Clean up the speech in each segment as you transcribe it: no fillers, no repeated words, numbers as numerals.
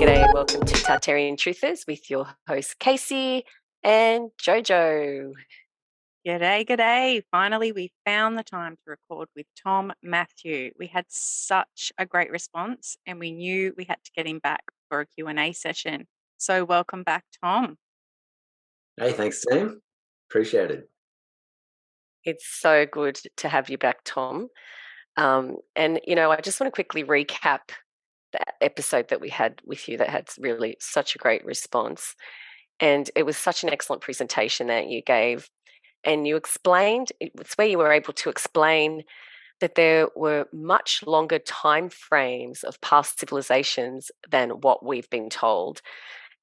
G'day and welcome to Tartarian Truthers with your hosts Casey and Jojo. G'day. Finally, we found the time to record with Tom Matthew. We had such a great response and we knew we had to get him back for a Q&A session. So welcome back, Tom. Hey, thanks, team. Appreciate it. It's so good to have you back, Tom. And, I just want to quickly recap that episode that we had with you that had really such a great response. And it was such an excellent presentation that you gave. And you explained, it's where you were able to explain that there were much longer time frames of past civilizations than what we've been told.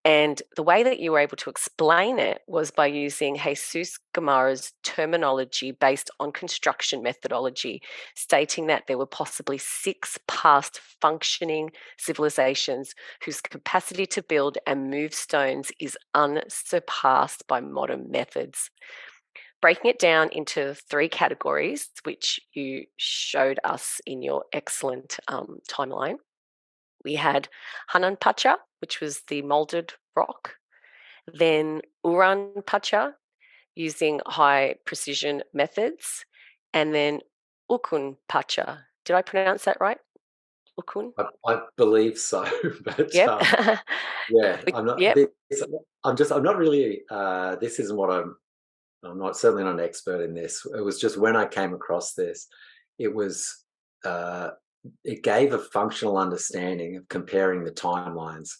And the way that you were able to explain it was by using Jesus Gamarra's terminology based on construction methodology, stating that there were possibly 6 past functioning civilizations whose capacity to build and move stones is unsurpassed by modern methods. Breaking it down into 3 categories, which you showed us in your excellent timeline. We had Hanan Pacha, which was the molded rock, then Uran Pacha using high precision methods, and then Ukun Pacha. Did I pronounce that right? Ukun? I believe so, but Yep. yeah, I'm not. Yep. I'm not really. This isn't what I'm not, certainly not an expert in this. It was just when I came across this, it was. It gave a functional understanding of comparing the timelines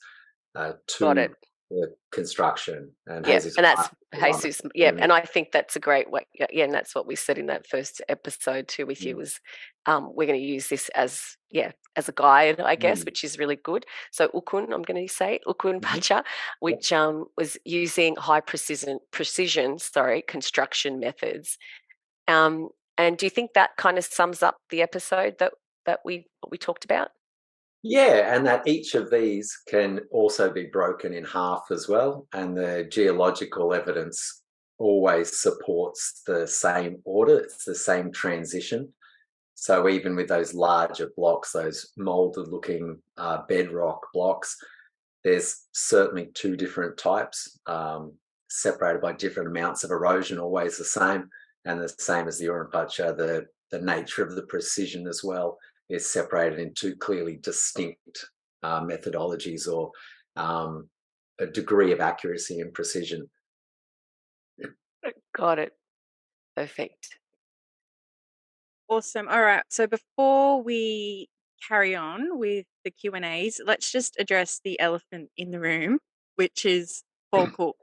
Got to it. the construction. And Yeah, Jesus and that's Christ, Jesus. Yeah, and I think that's a great way. Yeah, and that's what we said in that first episode too with you was we're going to use this as a guide, I guess, which is really good. So Ukun, I'm going to say Ukun Pacha, which was using high precision, construction methods. And do you think that kind of sums up the episode that we talked about? Yeah, and that each of these can also be broken in half as well, and the geological evidence always supports the same order, it's the same transition. So even with those larger blocks, those molded looking bedrock blocks, there's certainly 2 different types, separated by different amounts of erosion, always the same, and the same as the Urampacha, the nature of the precision as well is separated into clearly distinct methodologies or a degree of accuracy and precision. Got it. Perfect. Awesome. All right. So before we carry on with the Q&As, let's just address the elephant in the room, which is Paul Cook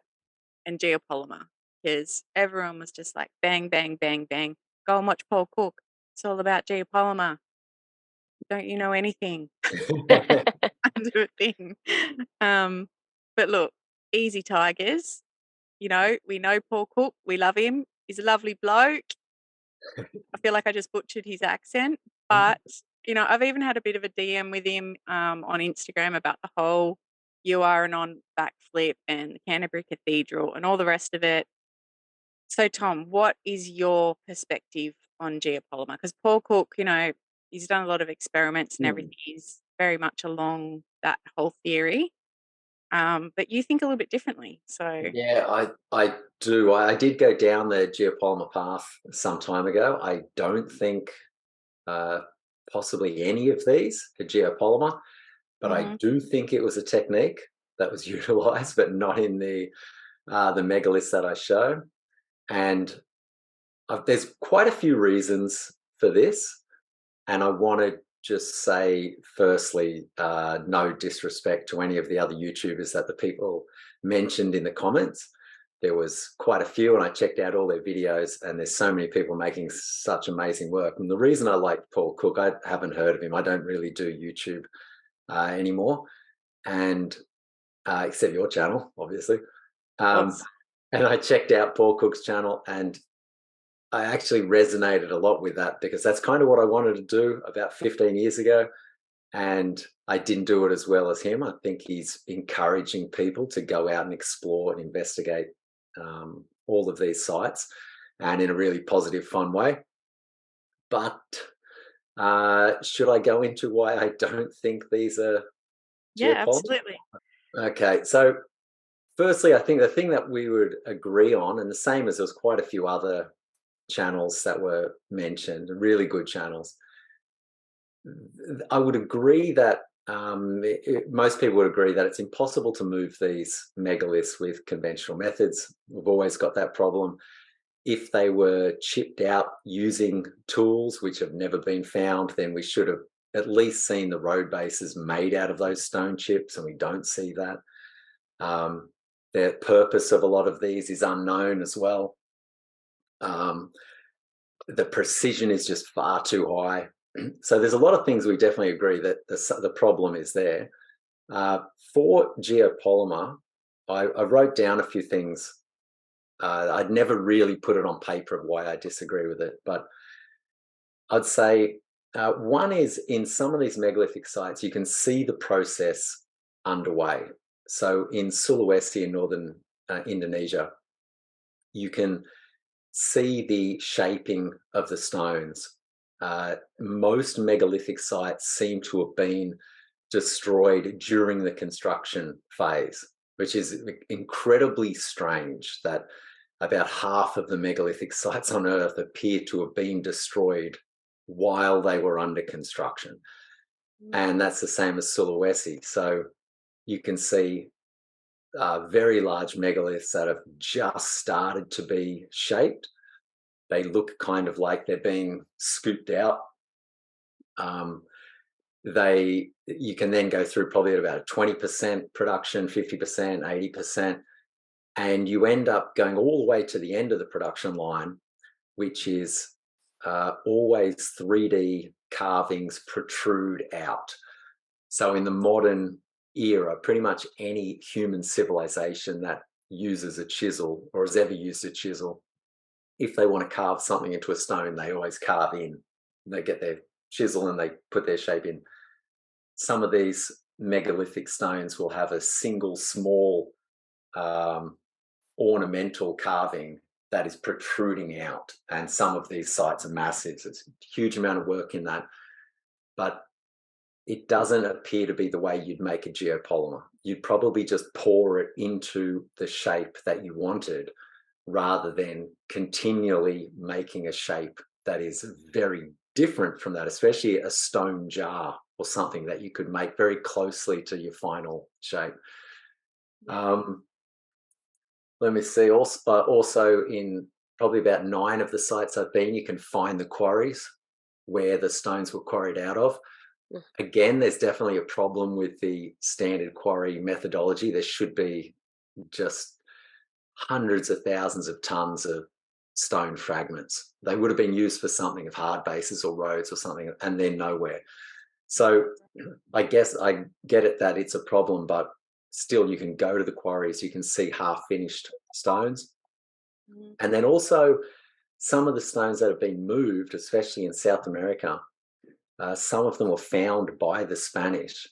and Geopolymer, because everyone was just like, bang, bang, bang, bang. Go and watch Paul Cook. It's all about Geopolymer. Don't you know anything? Kind of a thing. But look, easy tigers. We know Paul Cook. We love him. He's a lovely bloke. I feel like I just butchered his accent, but I've even had a bit of a DM with him on Instagram about the whole on backflip and the Canterbury Cathedral and all the rest of it. So, Tom, what is your perspective on Geopolymer? Because Paul Cook, he's done a lot of experiments and everything. He's very much along that whole theory. But you think a little bit differently. So Yeah, I do. I did go down the geopolymer path some time ago. I don't think possibly any of these are geopolymer, but I do think it was a technique that was utilized, but not in the megaliths that I show. And there's quite a few reasons for this, and I want to just say, firstly, no disrespect to any of the other YouTubers that the people mentioned in the comments. There was quite a few, and I checked out all their videos, and there's so many people making such amazing work. And the reason I like Paul Cook, I haven't heard of him. I don't really do YouTube anymore, and except your channel, obviously. And I checked out Paul Cook's channel, and I actually resonated a lot with that because that's kind of what I wanted to do about 15 years ago. And I didn't do it as well as him. I think he's encouraging people to go out and explore and investigate all of these sites, and in a really positive, fun way. But should I go into why I don't think these are Yeah, geopolymer? absolutely. Okay, so firstly, I think the thing that we would agree on, and the same as there's quite a few other channels that were mentioned, really good channels. I would agree that most people would agree that it's impossible to move these megaliths with conventional methods. We've always got that problem. If they were chipped out using tools which have never been found, then we should have at least seen the road bases made out of those stone chips, and we don't see that. The purpose of a lot of these is unknown as well. The precision is just far too high. So there's a lot of things we definitely agree that the problem is there. For geopolymer, I wrote down a few things. I'd never really put it on paper of why I disagree with it, but I'd say one is in some of these megalithic sites, you can see the process underway. So in Sulawesi in northern Indonesia, you can see the shaping of the stones. Most megalithic sites seem to have been destroyed during the construction phase, which is incredibly strange that about half of the megalithic sites on Earth appear to have been destroyed while they were under construction. And that's the same as Sulawesi. So you can see very large megaliths that have just started to be shaped. They look kind of like they're being scooped out. You can then go through probably at about a 20% production, 50%, 80%, and you end up going all the way to the end of the production line, which is always 3D carvings protrude out. So in the modern era, pretty much any human civilization that uses a chisel or has ever used a chisel, if they want to carve something into a stone, they always carve in. They get their chisel and they put their shape in. Some of these megalithic stones will have a single small ornamental carving that is protruding out, and some of these sites are massive. So it's a huge amount of work in that, but it doesn't appear to be the way you'd make a geopolymer. You'd probably just pour it into the shape that you wanted, rather than continually making a shape that is very different from that, especially a stone jar or something that you could make very closely to your final shape. Let me see, also in probably about 9 of the sites I've been, you can find the quarries where the stones were quarried out of. Again, there's definitely a problem with the standard quarry methodology. There should be just hundreds of thousands of tons of stone fragments. They would have been used for something of hard bases or roads or something, and they're nowhere. So I guess I get it that it's a problem, but still you can go to the quarries, you can see half-finished stones. And then also some of the stones that have been moved, especially in South America, some of them were found by the Spanish.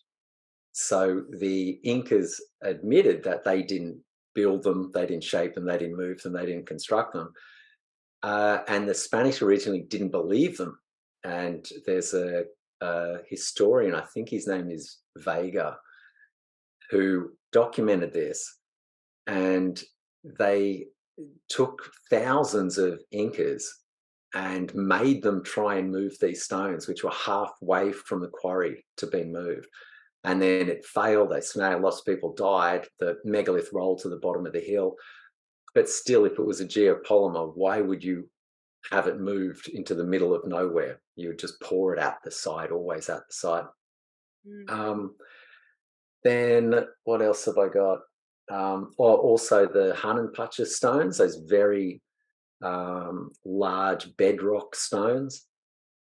So the Incas admitted that they didn't build them, they didn't shape them, they didn't move them, they didn't construct them. And the Spanish originally didn't believe them. And there's a historian, I think his name is Vega, who documented this. And they took thousands of Incas and made them try and move these stones, which were halfway from the quarry to being moved. And then it failed. They snailed, lots of people died. The megalith rolled to the bottom of the hill. But still, if it was a geopolymer, why would you have it moved into the middle of nowhere? You would just pour it at the side, always at the side. Then what else have I got? Also the Hanenpacha stones, those very large bedrock stones.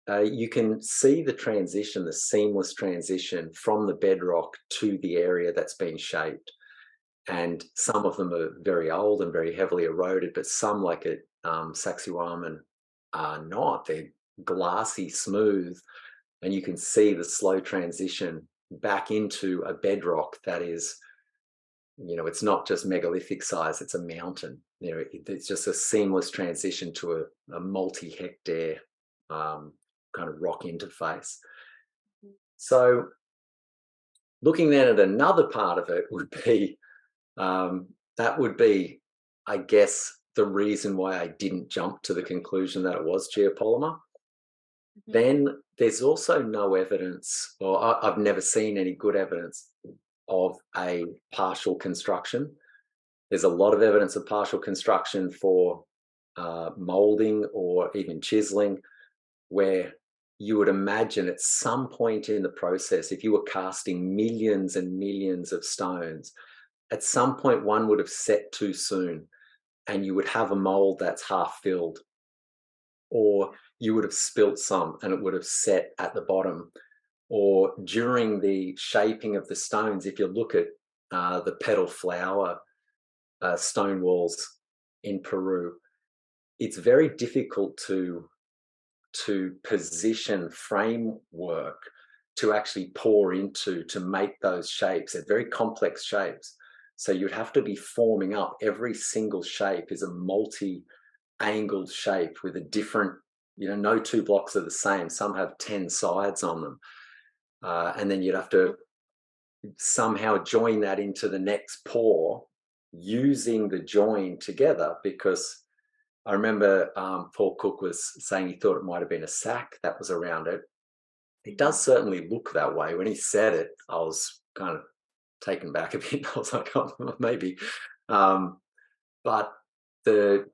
You can see the transition, the seamless transition from the bedrock to the area that's been shaped. And some of them are very old and very heavily eroded, but some, like at Sacsayhuaman, are not. They're glassy smooth, and you can see the slow transition back into a bedrock that is, it's not just megalithic size, it's a mountain. It's just a seamless transition to a multi-hectare kind of rock interface. So looking then at another part of it would be, that would be, I guess, the reason why I didn't jump to the conclusion that it was geopolymer. Then there's also no evidence, or I've never seen any good evidence of a partial construction. There's a lot of evidence of partial construction for molding or even chiseling, where you would imagine at some point in the process, if you were casting millions and millions of stones, at some point one would have set too soon and you would have a mold that's half filled, or you would have spilt some and it would have set at the bottom. Or during the shaping of the stones, if you look at the petal flower stone walls in Peru, it's very difficult to position framework to actually pour into to make those shapes. They're very complex shapes. So you'd have to be forming up. Every single shape is a multi-angled shape with a different, no two blocks are the same. Some have 10 sides on them. And then you'd have to somehow join that into the next pour using the join together, because I remember Paul Cook was saying he thought it might have been a sack that was around it. It does certainly look that way. When he said it, I was kind of taken back a bit. I was like, oh, maybe. But the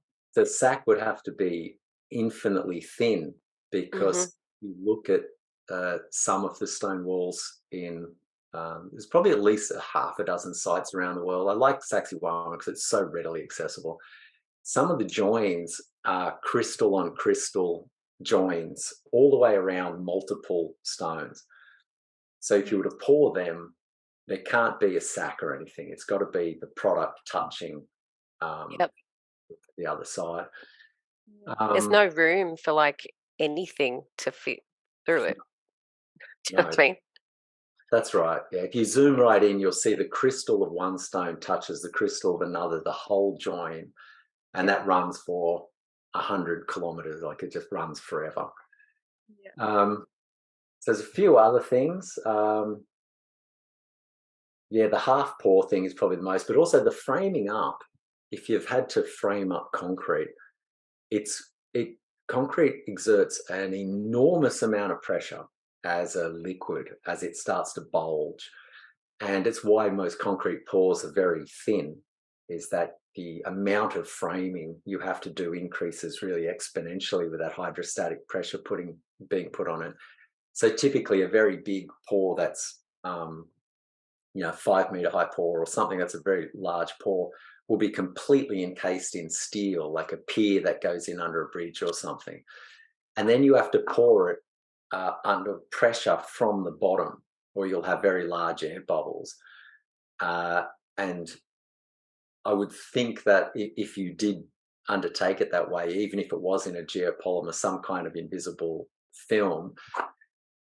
sack would have to be infinitely thin, because you look at some of the stone walls in, there's probably at least a half a dozen sites around the world. I like Sacsayhuama because it's so readily accessible. Some of the joins are crystal on crystal joins all the way around multiple stones. So if you were to pour them, there can't be a sack or anything. It's got to be the product touching the other side. There's no room for like anything to fit through it. Do you know what I mean? That's right. Yeah. If you zoom right in, you'll see the crystal of one stone touches the crystal of another, the whole join, and that runs for 100 kilometers. Like, it just runs forever. So there's a few other things. The half pour thing is probably the most, but also the framing up. If you've had to frame up concrete, concrete exerts an enormous amount of pressure as a liquid as it starts to bulge. And it's why most concrete pours are very thin, is that the amount of framing you have to do increases really exponentially with that hydrostatic pressure being put on it. So typically a very big pour that's 5 meter high pour, or something that's a very large pour, will be completely encased in steel, like a pier that goes in under a bridge or something. And then you have to pour it under pressure from the bottom, or you'll have very large air bubbles. And I would think that if you did undertake it that way, even if it was in a geopolymer, some kind of invisible film,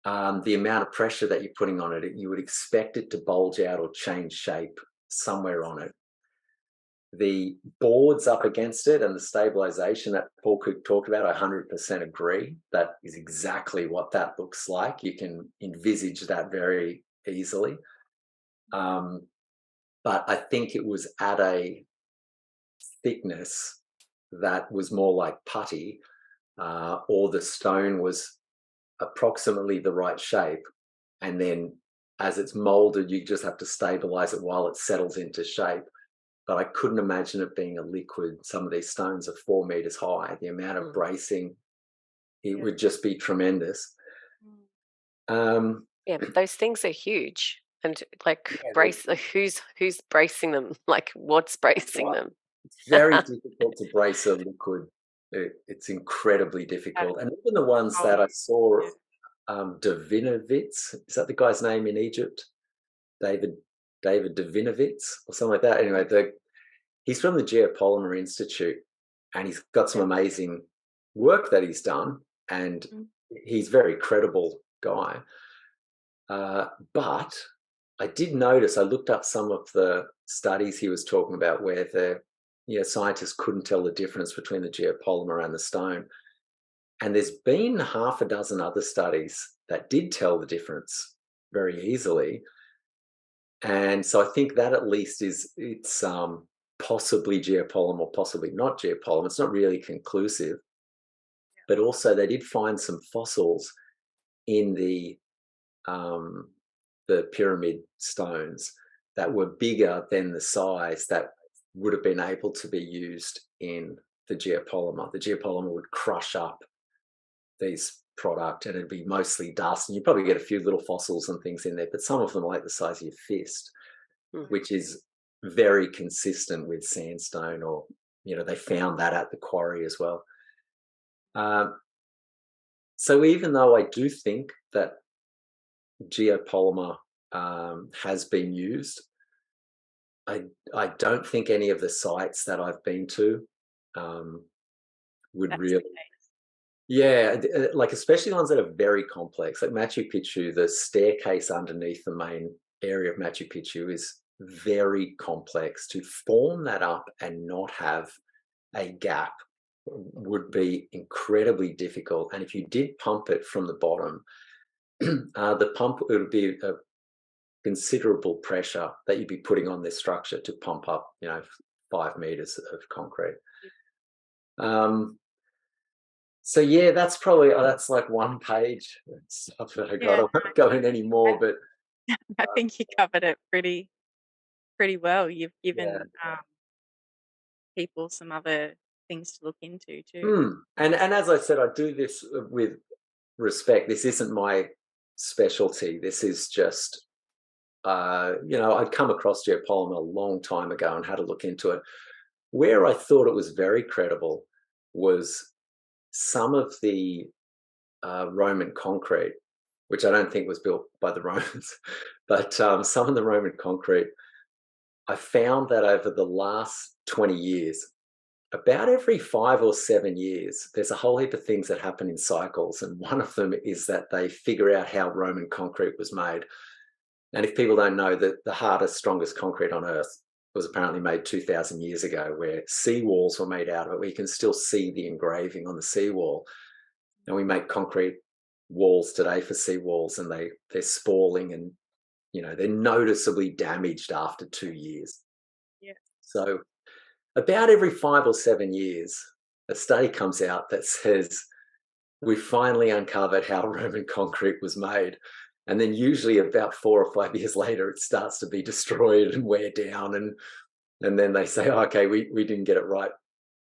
the amount of pressure that you're putting on it, you would expect it to bulge out or change shape somewhere on it. The boards up against it and the stabilization that Paul Cook talked about, I 100% agree. That is exactly what that looks like. You can envisage that very easily. But I think it was at a thickness that was more like putty, or the stone was approximately the right shape. And then as it's molded, you just have to stabilize it while it settles into shape. But I couldn't imagine it being a liquid. Some of these stones are 4 meters high. The amount of bracing, it would just be tremendous. But those things are huge. And who's bracing them? Like, what's bracing them? It's very difficult to brace a liquid. It's incredibly difficult. And even the ones that I saw, Davinovitz, is that the guy's name in Egypt? David Davinovitz or something like that. Anyway, he's from the Geopolymer Institute, and he's got some amazing work that he's done, and he's a very credible guy. But I did notice, I looked up some of the studies he was talking about where the scientists couldn't tell the difference between the geopolymer and the stone. And there's been half a dozen other studies that did tell the difference very easily. And so I think that at least it's possibly geopolymer, possibly not geopolymer. It's not really conclusive, but also they did find some fossils in the pyramid stones that were bigger than the size that would have been able to be used in the geopolymer. The geopolymer would crush up these product and it'd be mostly dust, and you probably get a few little fossils and things in there, but some of them are like the size of your fist, which is very consistent with sandstone, or they found that at the quarry as well. So even though I do think that geopolymer has been used, I don't think any of the sites that I've been to would really. Yeah, like especially ones that are very complex, like Machu Picchu. The staircase underneath the main area of Machu Picchu is very complex. To form that up and not have a gap would be incredibly difficult. And if you did pump it from the bottom, the pump, it would be a considerable pressure that you'd be putting on this structure to pump up, 5 meters of concrete. So yeah, that's probably that's like one page stuff that I got. I won't go in any more, but I think you covered it pretty well. You've given people some other things to look into too. And as I said, I do this with respect. This isn't my specialty. This is just I'd come across geopolymer a long time ago and had to look into it. Where I thought it was very credible was some of the Roman concrete, which I don't think was built by the Romans, but some of the Roman concrete, I found that over the last 20 years, about every 5 or 7 years, there's a whole heap of things that happen in cycles. And one of them is that they figure out how Roman concrete was made. And if people don't know, that the hardest, strongest concrete on Earth was apparently made 2,000 years ago, where seawalls were made out of it. We can still see the engraving on the seawall. And we make concrete walls today for seawalls, and they're spalling, and they're noticeably damaged after 2 years. Yeah. So about every 5 or 7 years, a study comes out that says we finally uncovered how Roman concrete was made. And then usually about 4 or 5 years later, it starts to be destroyed and wear down. And then they say, oh, okay, we didn't get it right.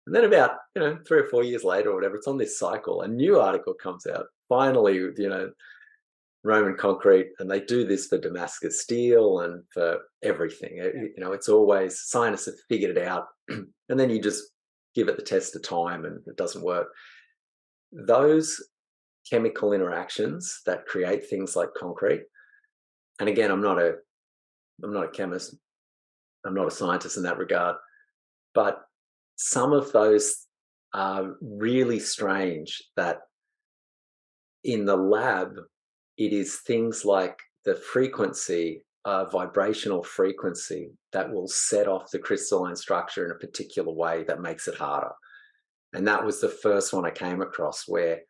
And then about 3 or 4 years later or whatever, it's on this cycle. A new article comes out. Finally, Roman concrete, and they do this for Damascus steel and for everything. It's always scientists have figured it out, and then you just give it the test of time, and it doesn't work. Those chemical interactions that create things like concrete, and again, I'm not a chemist, I'm not a scientist in that regard, but some of those are really strange. That in the lab, it is things like the frequency, vibrational frequency, that will set off the crystalline structure in a particular way that makes it harder. And that was the first one I came across where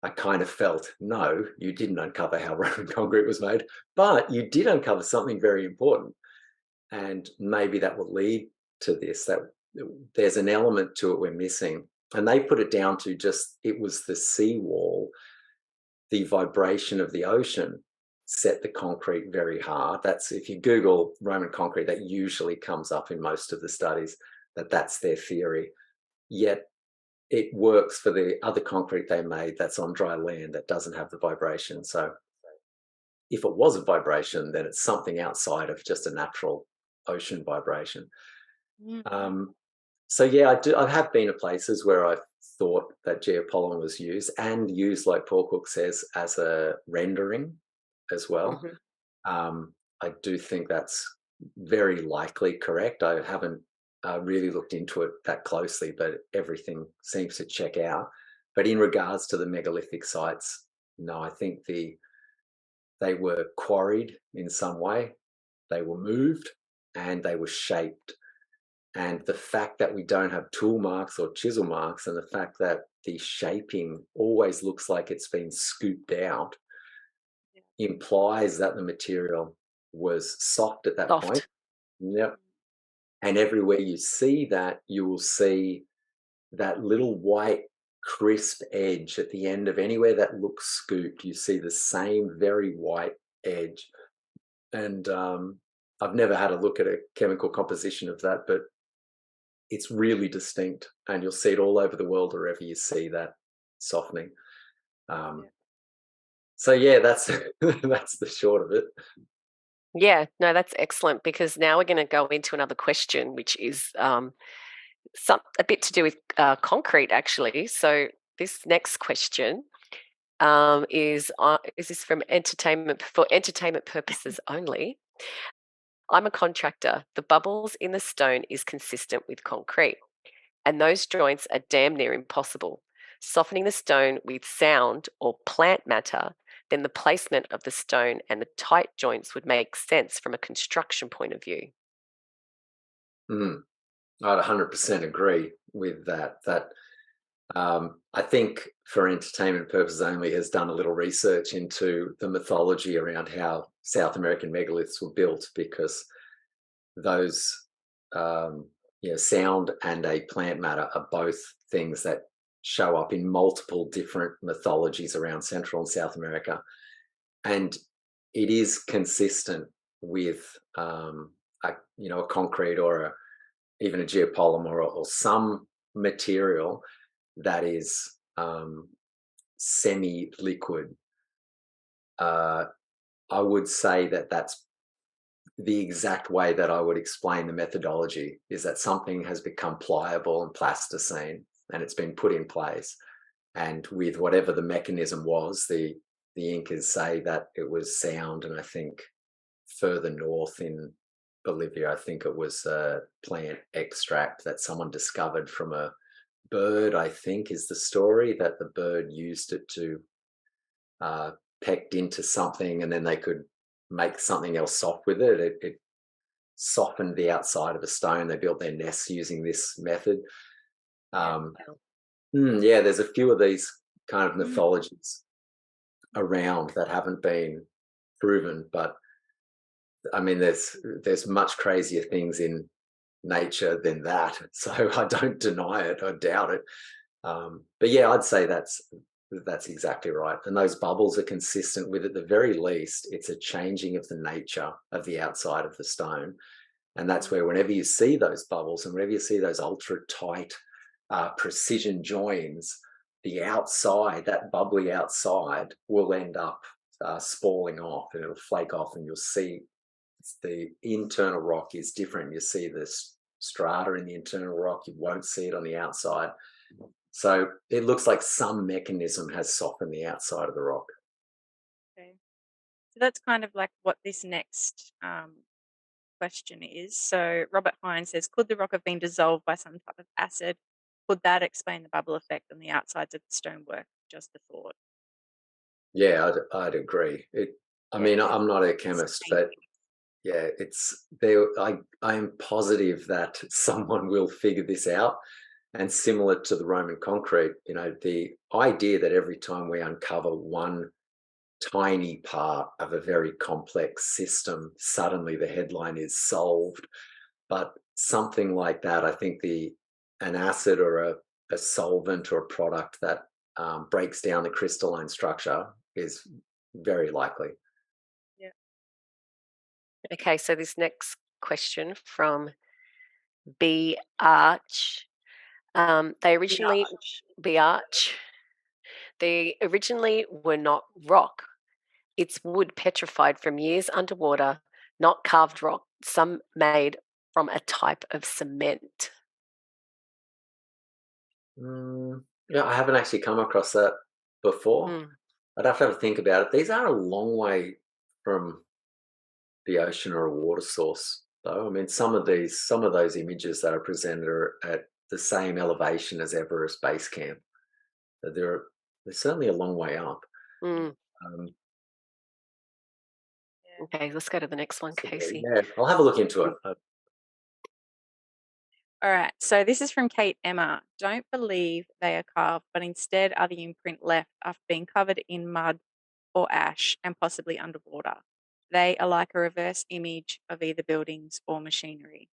I kind of felt, no, you didn't uncover how Roman concrete was made, but you did uncover something very important. And maybe that will lead to this, that there's an element to it we're missing. And they put it down to just, it was the seawall, the vibration of the ocean set the concrete very hard. That's, if you Google Roman concrete, that usually comes up in most of the studies, that's their theory. Yet it works for the other concrete they made that's on dry land that doesn't have the vibration. So if it was a vibration, then it's something outside of just a natural ocean vibration. So yeah, I have been to places where I've thought that geopolymer was used, and used, like Paul Cook says, as a rendering as well. I do think that's very likely correct. I haven't really looked into it that closely, but everything seems to check out. But in regards to the megalithic sites, no, I think they were quarried in some way, they were moved, and they were shaped. And the fact that we don't have tool marks or chisel marks, and the fact that the shaping always looks like it's been scooped out, implies that the material was soft at that point. Soft. Yep. And everywhere you see that, you will see that little white crisp edge at the end of anywhere that looks scooped. You see the same very white edge. And I've never had a look at a chemical composition of that, but it's really distinct, and you'll see it all over the world wherever you see that softening. So yeah, that's that's the short of it. Yeah, no, that's excellent, because now we're going to go into another question, which is a bit to do with concrete, actually. So this next question is this for entertainment purposes only? I'm a contractor. The bubbles in the stone is consistent with concrete, and those joints are damn near impossible. Softening the stone with sound or plant matter, then the placement of the stone and the tight joints would make sense from a construction point of view. I'd 100% agree with that. I think for entertainment purposes only has done a little research into the mythology around how South American megaliths were built, because those sound and a plant matter are both things that show up in multiple different mythologies around Central and South America, and it is consistent with a concrete or even a geopolymer or some material that is semi-liquid. I would say that that's the exact way that I would explain the methodology, is that something has become pliable and plasticine, and it's been put in place. And with whatever the mechanism was, the Incas say that it was sound, and I think further north in Bolivia, I think it was a plant extract that someone discovered from a bird, I think is the story, that the bird used it to pecked into something, and then they could make something else soft with it. It softened the outside of a stone. They built their nests using this method. There's a few of these kind of mythologies around that haven't been proven, but I mean, there's much crazier things in nature than that. So I don't deny it. I doubt it. But yeah, I'd say that's exactly right. And those bubbles are consistent with, at the very least, it's a changing of the nature of the outside of the stone. And that's where whenever you see those bubbles and whenever you see those ultra tight precision joins, the outside, that bubbly outside, will end up spalling off, and it'll flake off, and you'll see the internal rock is different. You see this strata in the internal rock, you won't see it on the outside. So it looks like some mechanism has softened the outside of the rock. Okay. So that's kind of like what this next question is. So Robert Hines says, could the rock have been dissolved by some type of acid? Could that explain the bubble effect on the outsides of the stonework? Just a thought. Yeah, I'd agree. I mean, I'm not a chemist, but yeah, it's there. I'm positive that someone will figure this out. And similar to the Roman concrete, the idea that every time we uncover one tiny part of a very complex system, suddenly the headline is solved. But something like that, I think an acid or a solvent or a product that breaks down the crystalline structure is very likely. Yeah. Okay, so this next question from B Arch. They originally were not rock. It's wood petrified from years underwater, not carved rock, some made from a type of cement. Yeah, I haven't actually come across that before. I'd have to think about it. These are a long way from the ocean or a water source, though. I mean, some of those images that are presented are at the same elevation as Everest Base Camp. They're certainly a long way up. Okay, let's go to the next one, Casey. Yeah, I'll have a look into it. All right, so this is from Kate Emma. Don't believe they are carved, but instead are the imprint left after being covered in mud or ash and possibly underwater. They are like a reverse image of either buildings or machinery.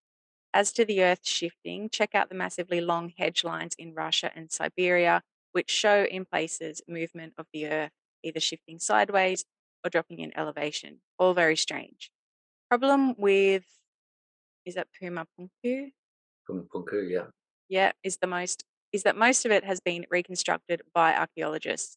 As to the Earth shifting, check out the massively long hedge lines in Russia and Siberia, which show in places movement of the Earth, either shifting sideways or dropping in elevation. All very strange. Problem with, is that Puma Punku? Punku, yeah. Yeah, is that most of it has been reconstructed by archaeologists.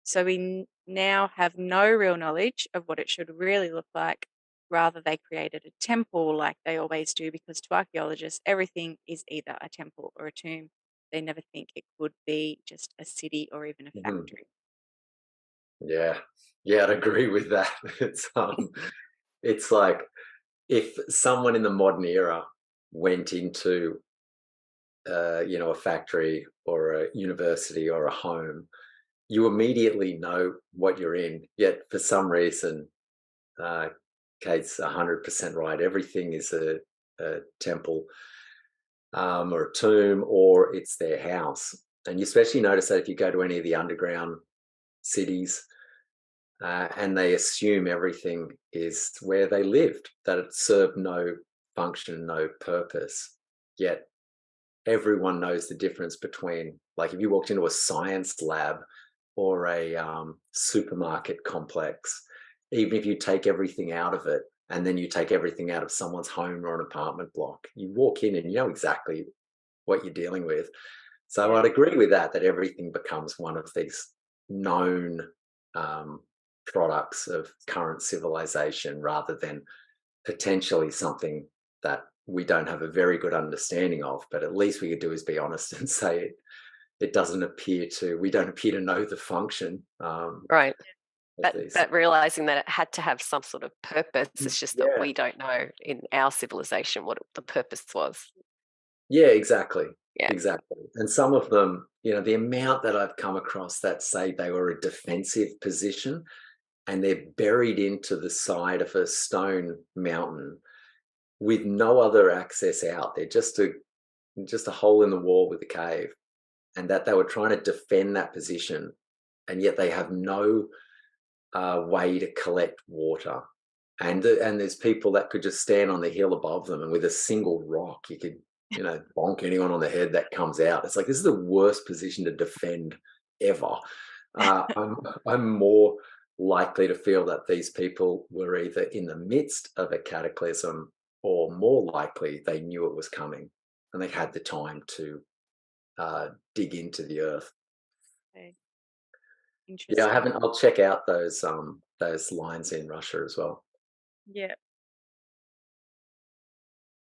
So we now have no real knowledge of what it should really look like. Rather, they created a temple like they always do, because to archaeologists, everything is either a temple or a tomb. They never think it could be just a city or even a factory. Yeah, I'd agree with that. It's like if someone in the modern era went into a factory or a university or a home, you immediately know what you're in. Yet for some reason, Kate's 100% right. Everything is a temple or a tomb, or it's their house. And you especially notice that if you go to any of the underground cities, and they assume everything is where they lived, that it served no function, no purpose. Yet everyone knows the difference between, like, if you walked into a science lab or a supermarket complex, even if you take everything out of it and then you take everything out of someone's home or an apartment block, you walk in and you know exactly what you're dealing with. So Yeah. I'd agree with that everything becomes one of these known products of current civilization, rather than potentially something that we don't have a very good understanding of. But at least we could do is be honest and say we don't appear to know the function. Right. But realizing that it had to have some sort of purpose. It's just that we don't know in our civilization what the purpose was. Yeah, exactly. Yeah. Exactly. And some of them, the amount that I've come across that say they were a defensive position and they're buried into the side of a stone mountain with no other access out. They're just a hole in the wall with a cave, and that they were trying to defend that position, and yet they have no way to collect water. And there's people that could just stand on the hill above them, and with a single rock, you could, bonk anyone on the head that comes out. It's like, this is the worst position to defend ever. I'm more likely to feel that these people were either in the midst of a cataclysm, or more likely they knew it was coming and they had the time to dig into the earth. Okay. Interesting. Yeah, I'll check out those lines in Russia as well. Yeah.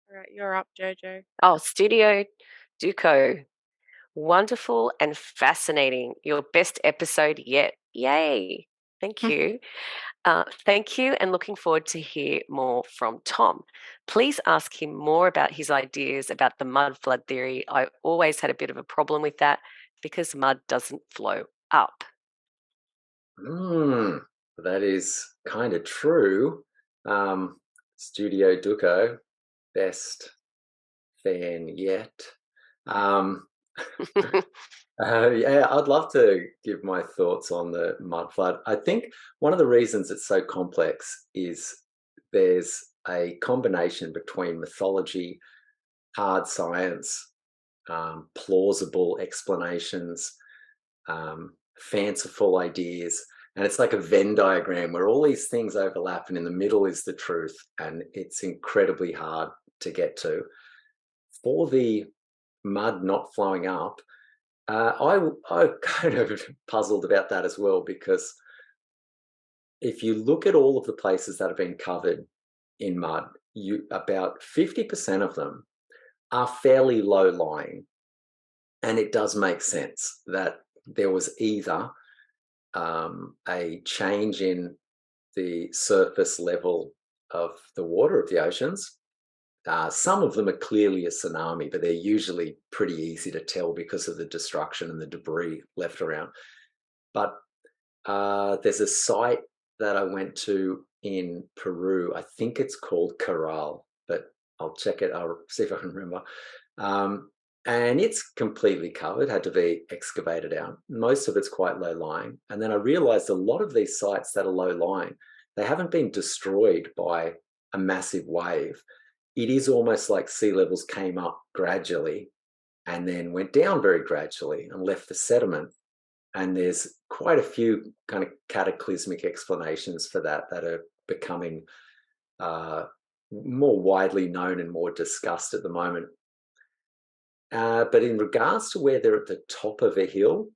All right, you're up, Jojo. Oh, Studio Duco. Wonderful and fascinating. Your best episode yet. Yay. Thank you. Thank you, and looking forward to hear more from Tom. Please ask him more about his ideas about the mud flood theory. I always had a bit of a problem with that because mud doesn't flow up. That is kind of true. Studio Duco, best fan yet. Yeah, I'd love to give my thoughts on the mud flood. I think one of the reasons it's so complex is there's a combination between mythology, hard science, plausible explanations, fanciful ideas, and it's like a Venn diagram where all these things overlap, and in the middle is the truth, and it's incredibly hard to get to. For the mud not flowing up, I'm kind of puzzled about that as well, because if you look at all of the places that have been covered in mud, about 50% of them are fairly low lying, and it does make sense that there was either a change in the surface level of the water of the oceans. Some of them are clearly a tsunami, but they're usually pretty easy to tell because of the destruction and the debris left around. But there's a site that I went to in Peru. I think it's called Corral, but I'll check it. I'll see if I can remember. And it's completely covered, had to be excavated out. Most of it's quite low lying. And then I realized a lot of these sites that are low lying, they haven't been destroyed by a massive wave. It is almost like sea levels came up gradually and then went down very gradually and left the sediment. And there's quite a few kind of cataclysmic explanations for that are becoming more widely known and more discussed at the moment. But in regards to where they're at the top of a hill,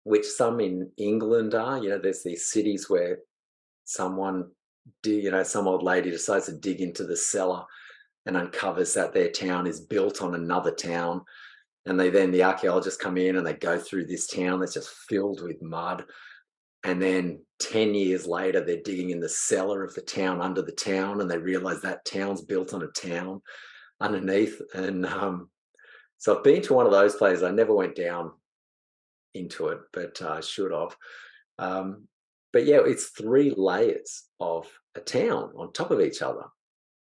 which some in England are, there's these cities where some old lady decides to dig into the cellar and uncovers that their town is built on another town. And the archaeologists come in and they go through this town that's just filled with mud. And then 10 years later, they're digging in the cellar of the town under the town, and they realize that town's built on a town underneath. And so I've been to one of those places. I never went down into it, but I should have. But yeah, it's 3 layers of a town on top of each other.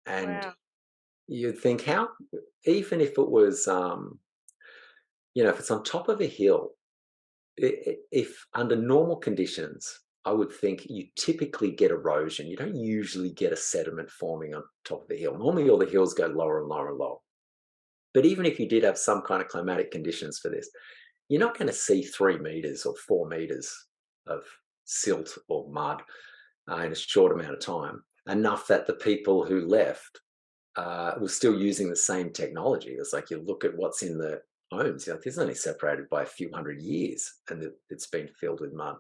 And Wow. you'd think, how, even if it was, if it's on top of a hill, if under normal conditions, I would think you typically get erosion. You don't usually get a sediment forming on top of the hill. Normally all the hills go lower and lower and lower. But even if you did have some kind of climatic conditions for this, you're not going to see 3 meters or 4 meters of silt or mud in a short amount of time, enough that the people who left were still using the same technology. It's like you look at what's in the homes, this is only separated by a few hundred years and it's been filled with mud.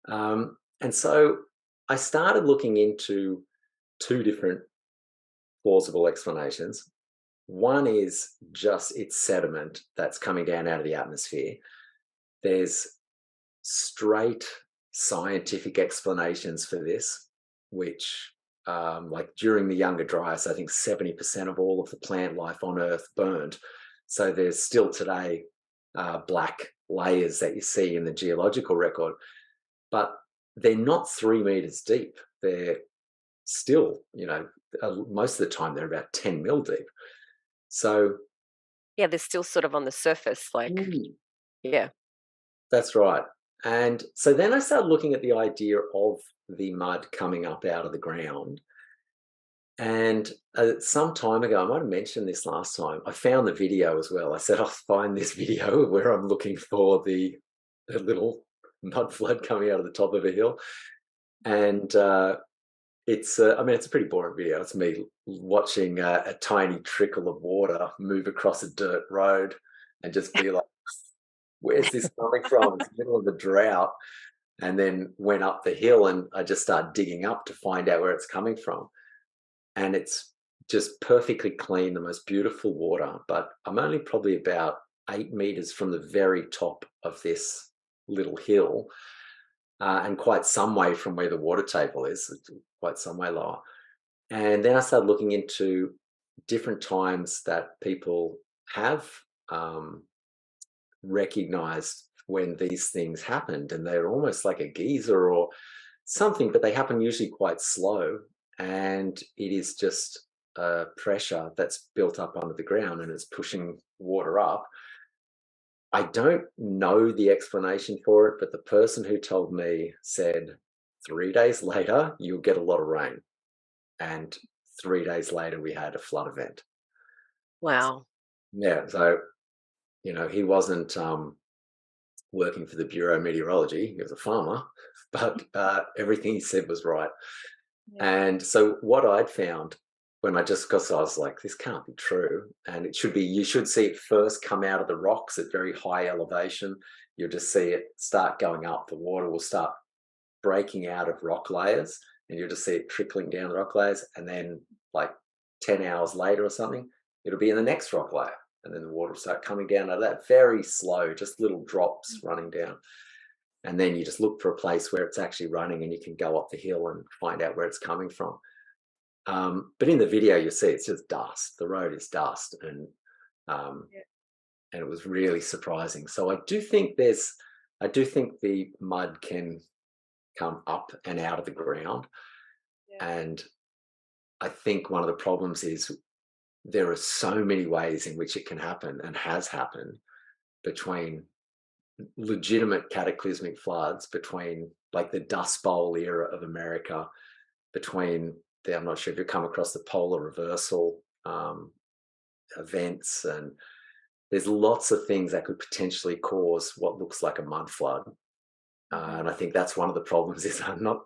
And so I started looking into 2 different plausible explanations. One is just it's sediment that's coming down out of the atmosphere. There's straight scientific explanations for this, which like during the Younger Dryas, I think 70% of all of the plant life on Earth burned. So there's still today black layers that you see in the geological record, but they're not 3 meters deep. They're still, most of the time they're about 10 mil deep. So yeah, they're still sort of on the surface, yeah. That's right. And so then I started looking at the idea of the mud coming up out of the ground. And some time ago, I might have mentioned this last time, I found the video as well. I said, I'll find this video where I'm looking for the little mud flood coming out of the top of a hill. And it's a pretty boring video. It's me watching a tiny trickle of water move across a dirt road and just be like, where's this coming from? It's the middle of the drought. And then went up the hill and I just started digging up to find out where it's coming from. And it's just perfectly clean, the most beautiful water. But I'm only probably about 8 meters from the very top of this little hill. And quite some way from where the water table is, quite some way lower. And then I started looking into different times that people have recognized when these things happened, and they're almost like a geyser or something, but they happen usually quite slow, and it is just pressure that's built up under the ground and it's pushing water up. I don't know the explanation for it, but the person who told me said 3 days later, you'll get a lot of rain. And 3 days later, we had a flood event. Wow. Yeah. So, he wasn't working for the Bureau of Meteorology. He was a farmer, but everything he said was right. Yeah. And so what I'd found because I was like, this can't be true. And you should see it first come out of the rocks at very high elevation. You'll just see it start going up. The water will start breaking out of rock layers and you'll just see it trickling down the rock layers. And then like 10 hours later or something, it'll be in the next rock layer. And then the water will start coming down out of that very slow, just little drops running down. And then you just look for a place where it's actually running and you can go up the hill and find out where it's coming from. But in the video, you'll see it's just dust. The road is dust, and it was really surprising. So I do think the mud can come up and out of the ground, and I think one of the problems is there are so many ways in which it can happen and has happened between legitimate cataclysmic floods between like the Dust Bowl era of America, between I'm not sure if you've come across the polar reversal events, and there's lots of things that could potentially cause what looks like a mud flood. And I think that's one of the problems is I'm not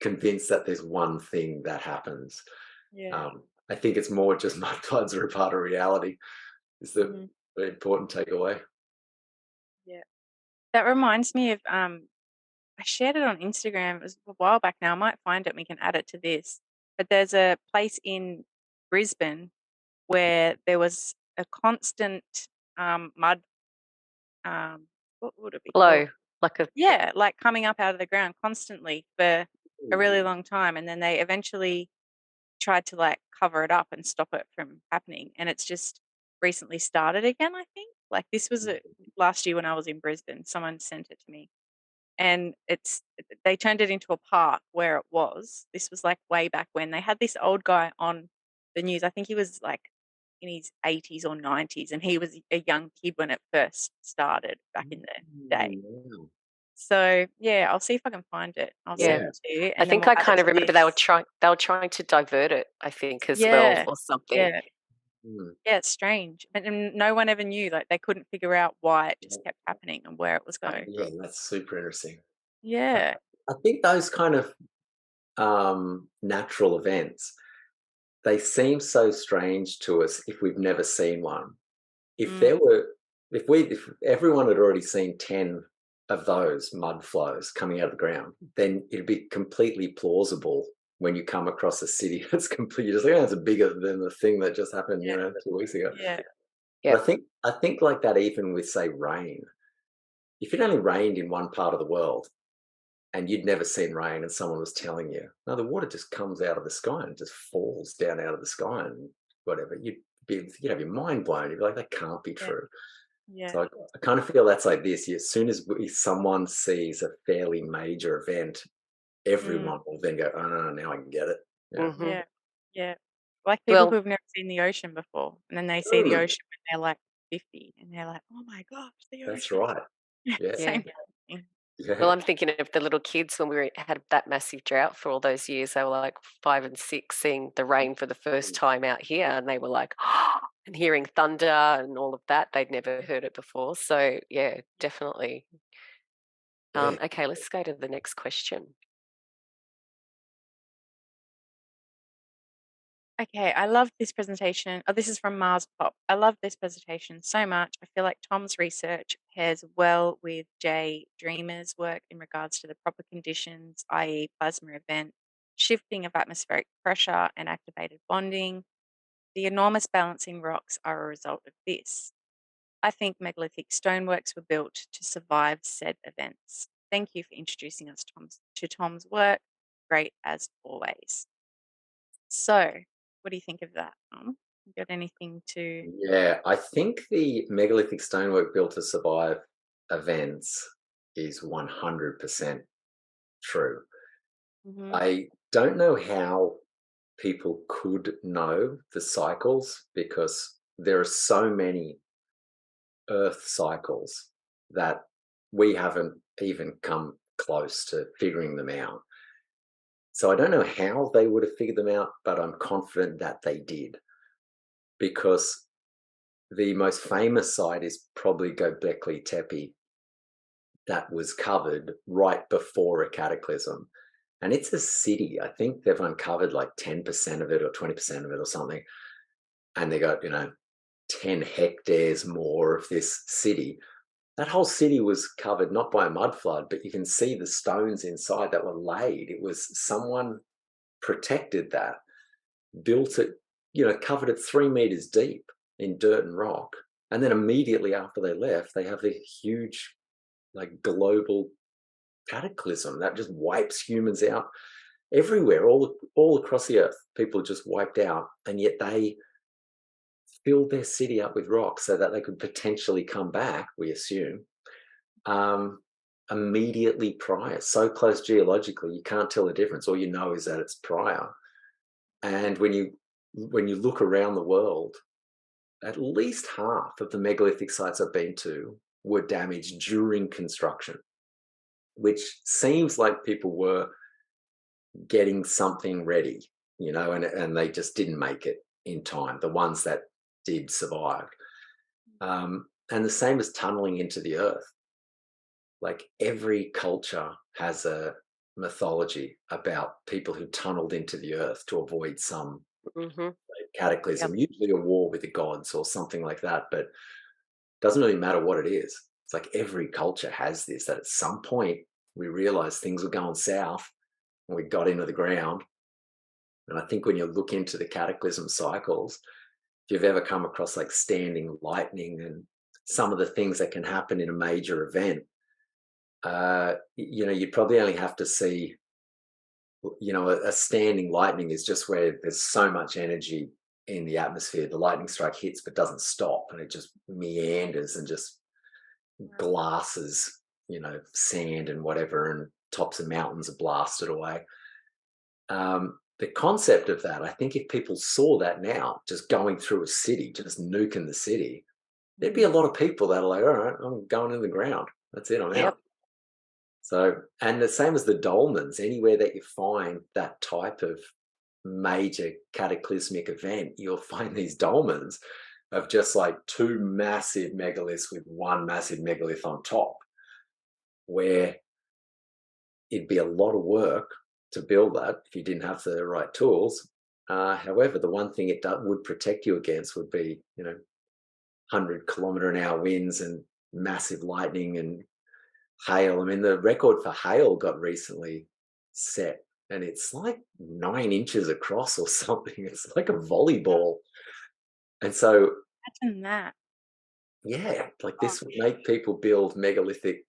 convinced that there's one thing that happens. Yeah. I think it's more just mud floods are a part of reality is the very important takeaway. Yeah. That reminds me of I shared it on Instagram. It was a while back now. I might find it and we can add it to this. But there's a place in Brisbane where there was a constant mud what would it be Flow, called? like a Yeah, like coming up out of the ground constantly for a really long time. And then they eventually tried to like cover it up and stop it from happening. And it's just recently started again, I think. Like this was last year when I was in Brisbane. Someone sent it to me. And they turned it into a park where it was. This was like way back when they had this old guy on the news. I think he was like in his 80s or 90s, and he was a young kid when it first started back in the day. So yeah, I'll see if I can find it. I'll send it to you. I And then think we'll I add it kind of to remember this. they were trying to divert it, I think, as well, Yeah, or something. yeah. Yeah, it's strange. And no one ever knew. Like they couldn't figure out why it just kept happening and where it was going. Yeah, that's super interesting. Yeah. I think those kind of natural events, they seem so strange to us if we've never seen one. If everyone had already seen 10 of those mud flows coming out of the ground, then it'd be completely plausible when you come across a city that's completely just like, oh, it's bigger than the thing that just happened, 2 weeks ago. Yeah. But I think like that, even with say rain, if it only rained in one part of the world and you'd never seen rain and someone was telling you, no, the water just comes out of the sky and just falls down out of the sky and whatever, you'd have your mind blown. You'd be like, that can't be true. Yeah. So I kind of feel that's like this. As soon as someone sees a fairly major event, everyone will then go, oh, now I can get it. Yeah. Yeah. Like people who've never seen the ocean before, and then they see the ocean when they're like 50 and they're like, oh my gosh, the ocean. That's right. Yeah. Same thing. Well, I'm thinking of the little kids when had that massive drought for all those years. They were like 5 and 6, seeing the rain for the first time out here, and they were like, and hearing thunder and all of that. They'd never heard it before. So yeah, definitely. Okay, let's go to the next question. Okay, I love this presentation. Oh, this is from Mars Pop. I love this presentation so much. I feel like Tom's research pairs well with Jay Dreamer's work in regards to the proper conditions, i.e. plasma event, shifting of atmospheric pressure and activated bonding. The enormous balancing rocks are a result of this. I think megalithic stoneworks were built to survive said events. Thank you for introducing us to Tom's work. Great as always. So, what do you think of that, Tom? You got anything to? Yeah, I think the megalithic stonework built to survive events is 100% true. I don't know how people could know the cycles because there are so many Earth cycles that we haven't even come close to figuring them out. So I don't know how they would have figured them out, but I'm confident that they did, because the most famous site is probably Göbekli Tepe, that was covered right before a cataclysm. And it's a city. I think they've uncovered like 10% of it or 20% of it or something. And they got, 10 hectares more of this city. That whole city was covered not by a mud flood, but you can see the stones inside that were laid. It was someone protected that, built it, covered it 3 meters deep in dirt and rock. And then immediately after they left, they have the huge, like, global cataclysm that just wipes humans out everywhere, all across the earth. People are just wiped out, and yet they filled their city up with rocks so that they could potentially come back, we assume, immediately prior. So close geologically, you can't tell the difference. All you know is that it's prior. And when you look around the world, at least half of the megalithic sites I've been to were damaged during construction, which seems like people were getting something ready, and they just didn't make it in time, the ones that did survive. And the same as tunneling into the earth. Like every culture has a mythology about people who tunneled into the earth to avoid some cataclysm, usually a war with the gods or something like that, but it doesn't really matter what it is. It's like every culture has this, that at some point we realized things were going south and we got into the ground. And I think when you look into the cataclysm cycles, if you've ever come across like standing lightning and some of the things that can happen in a major event, you'd probably only have to see, a standing lightning is just where there's so much energy in the atmosphere. The lightning strike hits but doesn't stop, and it just meanders and just glasses, sand and whatever, and tops of mountains are blasted away. The concept of that, I think if people saw that now, just going through a city, just nuking the city, there'd be a lot of people that are like, all right, I'm going in the ground. That's it, I'm out. So, and the same as the dolmens, anywhere that you find that type of major cataclysmic event, you'll find these dolmens of just like two massive megaliths with one massive megalith on top, where it'd be a lot of work to build that if you didn't have the right tools. However, the one thing it would protect you against would be, 100-kilometre-an-hour winds and massive lightning and hail. I mean, the record for hail got recently set, and it's like 9 inches across or something. It's like a volleyball. And so, imagine that. Yeah, like this would make people build megalithic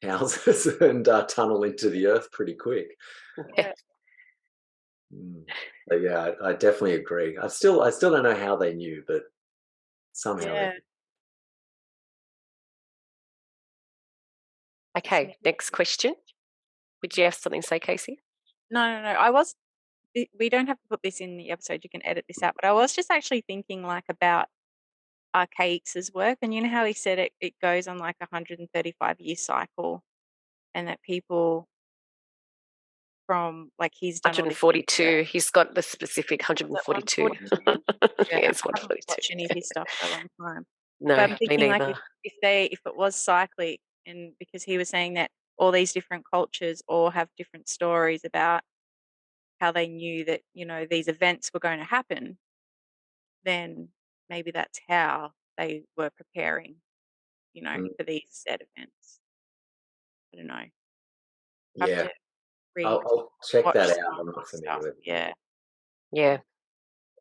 houses and tunnel into the earth pretty quick. Yeah. But yeah, I definitely agree. I still don't know how they knew, but somehow they did. Okay, next question. Would you have something to say, Casey? No. We don't have to put this in the episode. You can edit this out. But I was just actually thinking like about Archaic's work, and you know how he said it goes on like 135-year cycle, and that people from like he's done 142. He's got the specific 142. Yeah, It's I haven't 142. watched any of his stuff for a long time. No, but I'm thinking me like neither. if it was cyclic, and because he was saying that all these different cultures all have different stories about how they knew that these events were going to happen, then maybe that's how they were preparing, for these said events. I don't know. Yeah, I'll check that out. I'm not familiar with it. Yeah.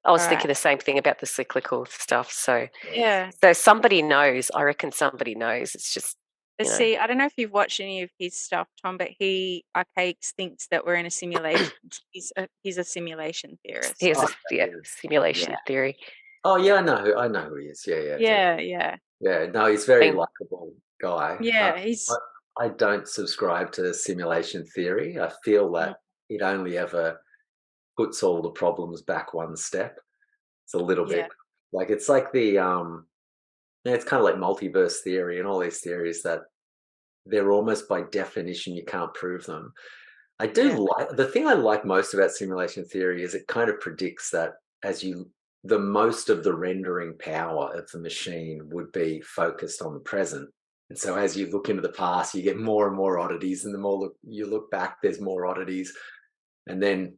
I was thinking the same thing about the cyclical stuff. So yeah. So somebody knows. I reckon somebody knows. It's just. See, I don't know if you've watched any of his stuff, Tom, but Archaic's thinks that we're in a simulation. He's a simulation theorist. He's a simulation theory. Oh yeah, I know who he is. Yeah. No, he's a very likable guy. Yeah, I don't subscribe to simulation theory. I feel that it only ever puts all the problems back one step. It's a little bit like it's like the it's kind of like multiverse theory and all these theories that they're almost by definition you can't prove them. I do like the thing I like most about simulation theory is it kind of predicts that the most of the rendering power of the machine would be focused on the present. And so as you look into the past, you get more and more oddities, and the more you look back, there's more oddities. And then,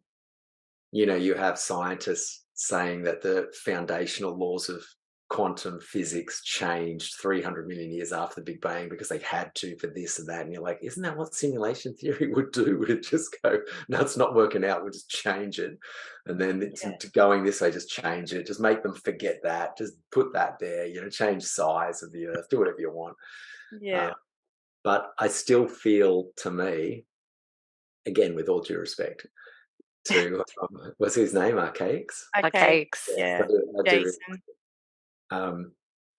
you have scientists saying that the foundational laws of quantum physics changed 300 million years after the Big Bang because they had to for this and that. And you're like, isn't that what simulation theory would do? Would it just go, no, it's not working out, we'll just change it. And then it's going this way, just change it. Just make them forget that. Just put that there, change size of the earth, do whatever you want. Yeah. But I still feel, to me, again, with all due respect, to what's his name? Archaic's? Archaic's. Yeah. Jason.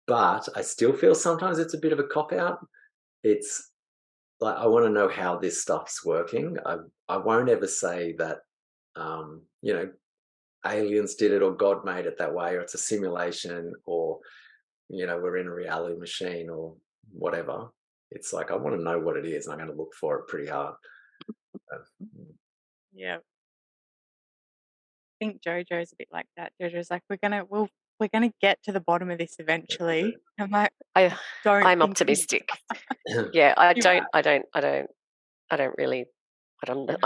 But I still feel sometimes it's a bit of a cop-out. It's like I want to know how this stuff's working. I won't ever say that aliens did it or God made it that way, or it's a simulation, or we're in a reality machine, or whatever, it's like I want to know what it is, and I'm going to look for it pretty hard. Yeah. I think Jojo's a bit like that. Jojo's like, we're gonna get to the bottom of this eventually. I'm like, I'm optimistic. Yeah, I'm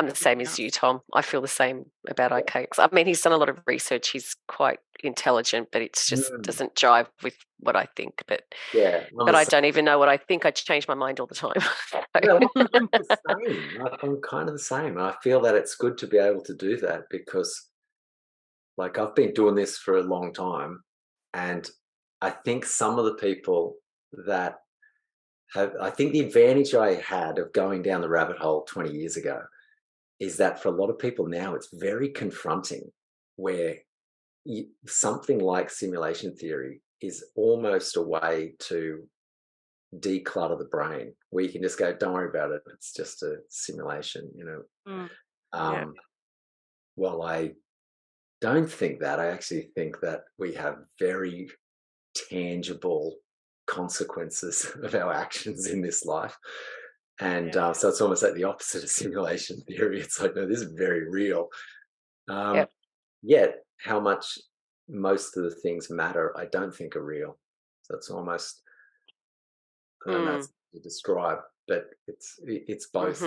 the same as you, Tom. I feel the same about archaics. I mean, he's done a lot of research. He's quite intelligent, but it's just doesn't jive with what I think. But I don't even know what I think. I change my mind all the time. Well, I'm the same. I'm kind of the same. I feel that it's good to be able to do that because, like, I've been doing this for a long time, and I think some of the people that I think the advantage I had of going down the rabbit hole 20 years ago is that for a lot of people now, it's very confronting, where something like simulation theory is almost a way to declutter the brain, where you can just go, don't worry about it, it's just a simulation, Well, I don't think that. I actually think that we have very tangible consequences of our actions in this life. And so it's almost like the opposite of simulation theory. It's like, no, this is very real. Yet how much most of the things matter, I don't think are real. So it's almost, I don't know how to describe, but it's both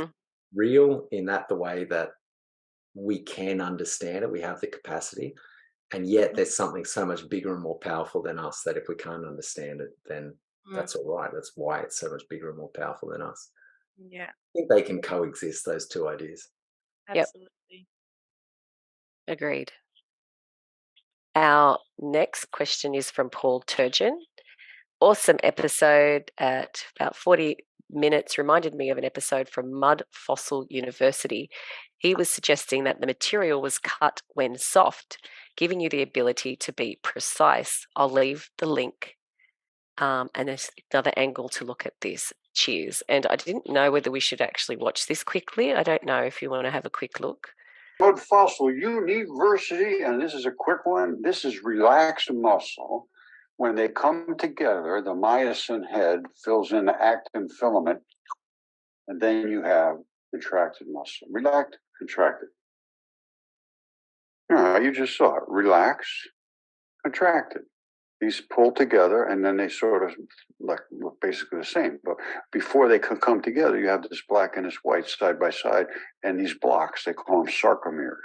real in that the way that we can understand it, we have the capacity, and yet there's something so much bigger and more powerful than us that if we can't understand it, then that's all right. That's why it's so much bigger and more powerful than us. Yeah. I think they can coexist, those two ideas. Absolutely. Agreed. Our next question is from Paul Turgeon. Awesome episode at about 40 minutes. Reminded me of an episode from Mud Fossil University. He was suggesting that the material was cut when soft, giving you the ability to be precise. I'll leave the link and there's another angle to look at this. Cheers. And I didn't know whether we should actually watch this quickly. I don't know if you want to have a quick look. Mud Fossil University, and this is a quick one. This is relaxed muscle. When they come together, the myosin head fills in the actin filament, and then you have contracted muscle. Relaxed, contracted. You just saw it. Relaxed, contracted. These pull together, and then they sort of look basically the same. But before they can come together, you have this black and this white side by side, and these blocks, they call them sarcomeres.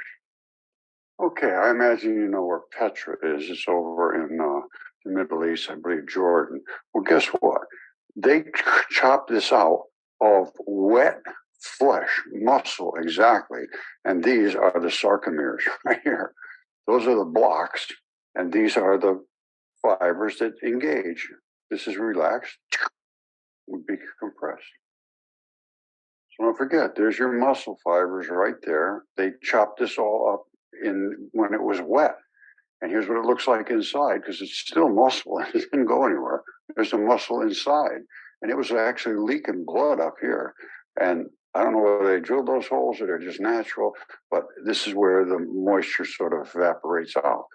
Okay, I imagine you know where Petra is. It's over in the Middle East, I believe, Jordan. Well, guess what? They chopped this out of wet flesh, muscle, exactly. And these are the sarcomeres right here. Those are the blocks, and these are the fibers that engage. This is relaxed, would be compressed. So don't forget, there's your muscle fibers right there. They chopped this all up when it was wet. And here's what it looks like inside, because it's still muscle. It didn't go anywhere. There's a muscle inside. And it was actually leaking blood up here. And I don't know whether they drilled those holes or they're just natural, but this is where the moisture sort of evaporates out.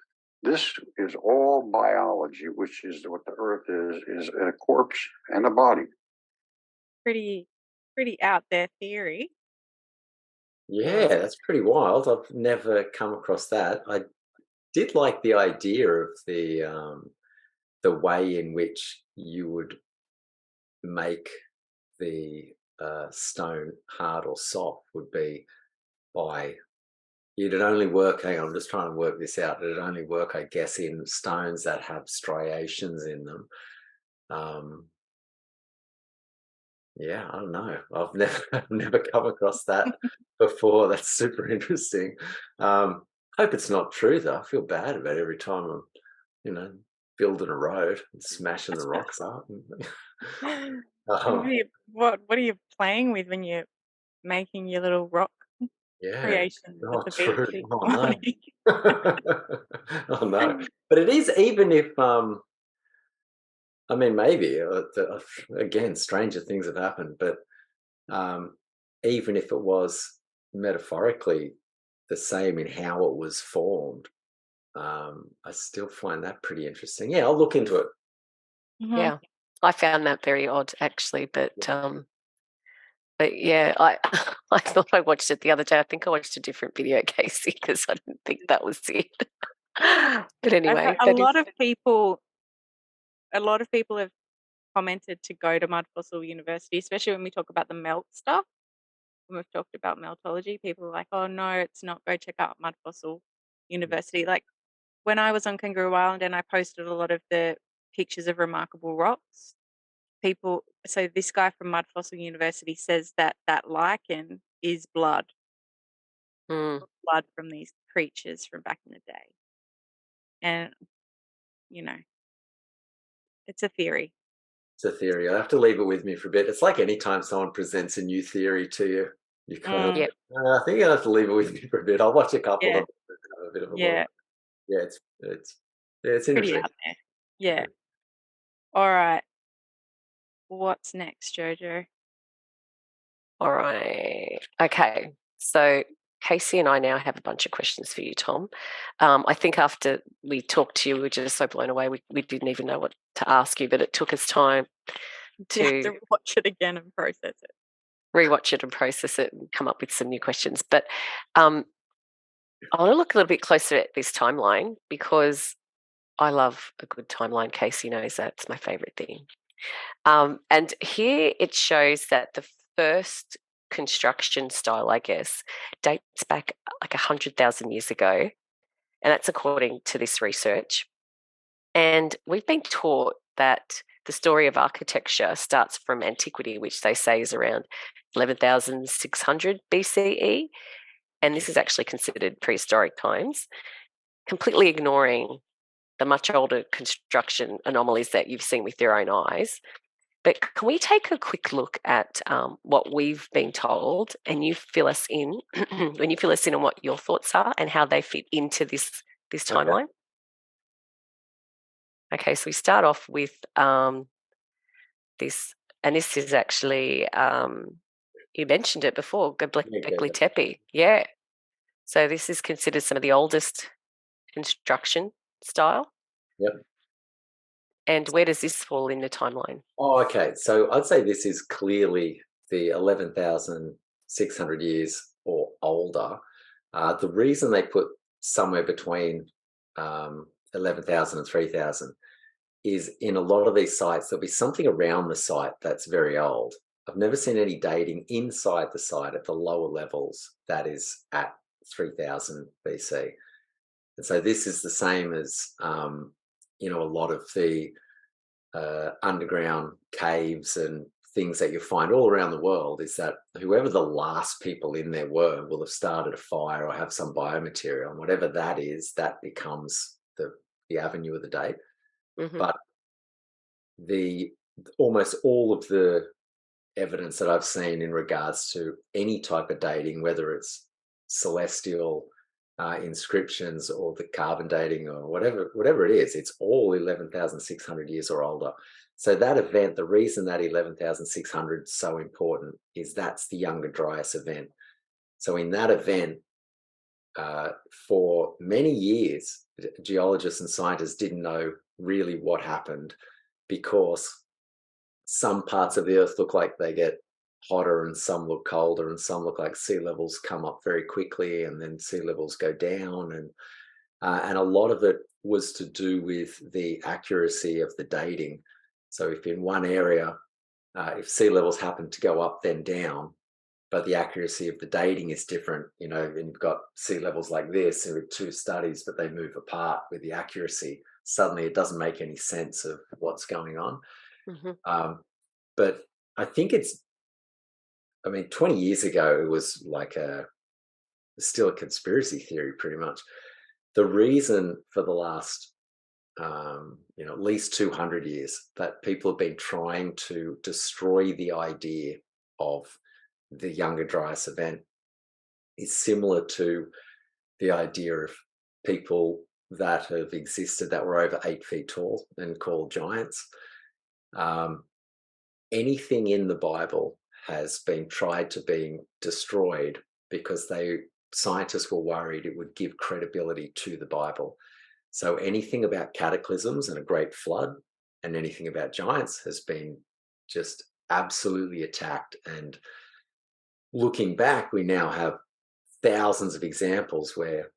This is all biology, which is what the earth is a corpse and a body. Pretty out there theory. Yeah, that's pretty wild. I've never come across that. I did like the idea of the way in which you would make the stone hard or soft would be by, it'd only work, hang on, I'm just trying to work this out, it'd only work, I guess, in stones that have striations in them. Yeah, I don't know. I've never come across that before. That's super interesting. Hope it's not true though. I feel bad about every time I'm, building a road and smashing the rocks up. What are you playing with when you're making your little rock creation at the true. beach? Oh no. Oh no. But it is, even if I mean, maybe again, stranger things have happened, but even if it was metaphorically the same in how it was formed, I still find that pretty interesting. Yeah, I'll look into it. Yeah, I found that very odd, actually, but yeah, I thought I watched it the other day. I think I watched a different video, Casey, because I didn't think that was it. But anyway, a lot of people have commented to go to Mud Fossil University, especially when we talk about the melt stuff. When we've talked about meltology, people are like, "Oh no, it's not. Go check out Mud Fossil University." Like when I was on Kangaroo Island and I posted a lot of the pictures of remarkable rocks, so this guy from Mud Fossil University says that lichen is blood from these creatures from back in the day. And, it's a theory. It's a theory. I have to leave it with me for a bit. It's like anytime someone presents a new theory to you, you kind of, I think I have to leave it with me for a bit. I'll watch a couple of them and have a bit of a look. Yeah, it's pretty interesting. out there. Yeah. All right. What's next, Jojo? All right. Okay. So Casey and I now have a bunch of questions for you, Tom. I think after we talked to you, we were just so blown away. We didn't even know what to ask you, but it took us time to watch it again and process it. Rewatch it and process it and come up with some new questions. But I want to look a little bit closer at this timeline because I love a good timeline. Casey knows that. It's my favourite thing. And here it shows that the first construction style, I guess, dates back like 100,000 years ago. And that's according to this research. And we've been taught that the story of architecture starts from antiquity, which they say is around 11,600 BCE. And this is actually considered prehistoric times, completely ignoring the much older construction anomalies that you've seen with your own eyes. But can we take a quick look at what we've been told, and you fill us in when you fill us in on what your thoughts are and how they fit into this timeline? Okay, so we start off with this, and this is actually you mentioned it before, Göbekli Tepe. Yeah. So this is considered some of the oldest construction style. Yep. And where does this fall in the timeline? Oh, okay. So I'd say this is clearly the 11,600 years or older. The reason they put somewhere between 11,000 and 3,000 is in a lot of these sites, there'll be something around the site that's very old. I've never seen any dating inside the site at the lower levels that is at 3,000 BC. And so this is the same as, a lot of the underground caves and things that you find all around the world, is that whoever the last people in there were will have started a fire or have some biomaterial, and whatever that is, that becomes the avenue of the date. But almost all of the evidence that I've seen in regards to any type of dating, whether it's celestial inscriptions or the carbon dating or whatever it is, it's all 11,600 years or older. So that event, the reason that 11,600 is so important is that's the Younger Dryas event. So in that event, for many years, geologists and scientists didn't know really what happened, because some parts of the earth look like they get hotter and some look colder, and some look like sea levels come up very quickly and then sea levels go down, and a lot of it was to do with the accuracy of the dating. So if in one area, if sea levels happen to go up then down, but the accuracy of the dating is different, and you've got sea levels like this, there are two studies, but they move apart with the accuracy. Suddenly it doesn't make any sense of what's going on. But I think 20 years ago, it was like still a conspiracy theory pretty much. The reason for the last, at least 200 years that people have been trying to destroy the idea of the Younger Dryas event is similar to the idea of people that have existed that were over 8 feet tall and called giants. Anything in the Bible has been tried to be destroyed because scientists were worried it would give credibility to the Bible. So anything about cataclysms and a great flood, and anything about giants has been just absolutely attacked. And looking back, we now have thousands of examples where,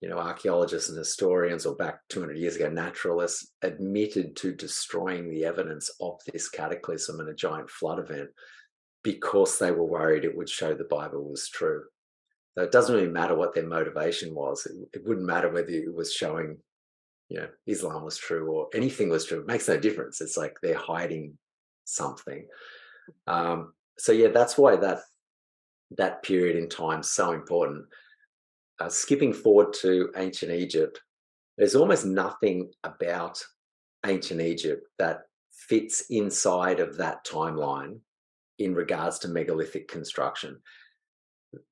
archaeologists and historians, or back 200 years ago, naturalists, admitted to destroying the evidence of this cataclysm and a giant flood event because they were worried it would show the Bible was true. So it doesn't really matter what their motivation was. It wouldn't matter whether it was showing, Islam was true or anything was true. It makes no difference. It's like they're hiding something. So yeah, that's why that period in time is so important. Skipping forward to ancient Egypt, there's almost nothing about ancient Egypt that fits inside of that timeline in regards to megalithic construction.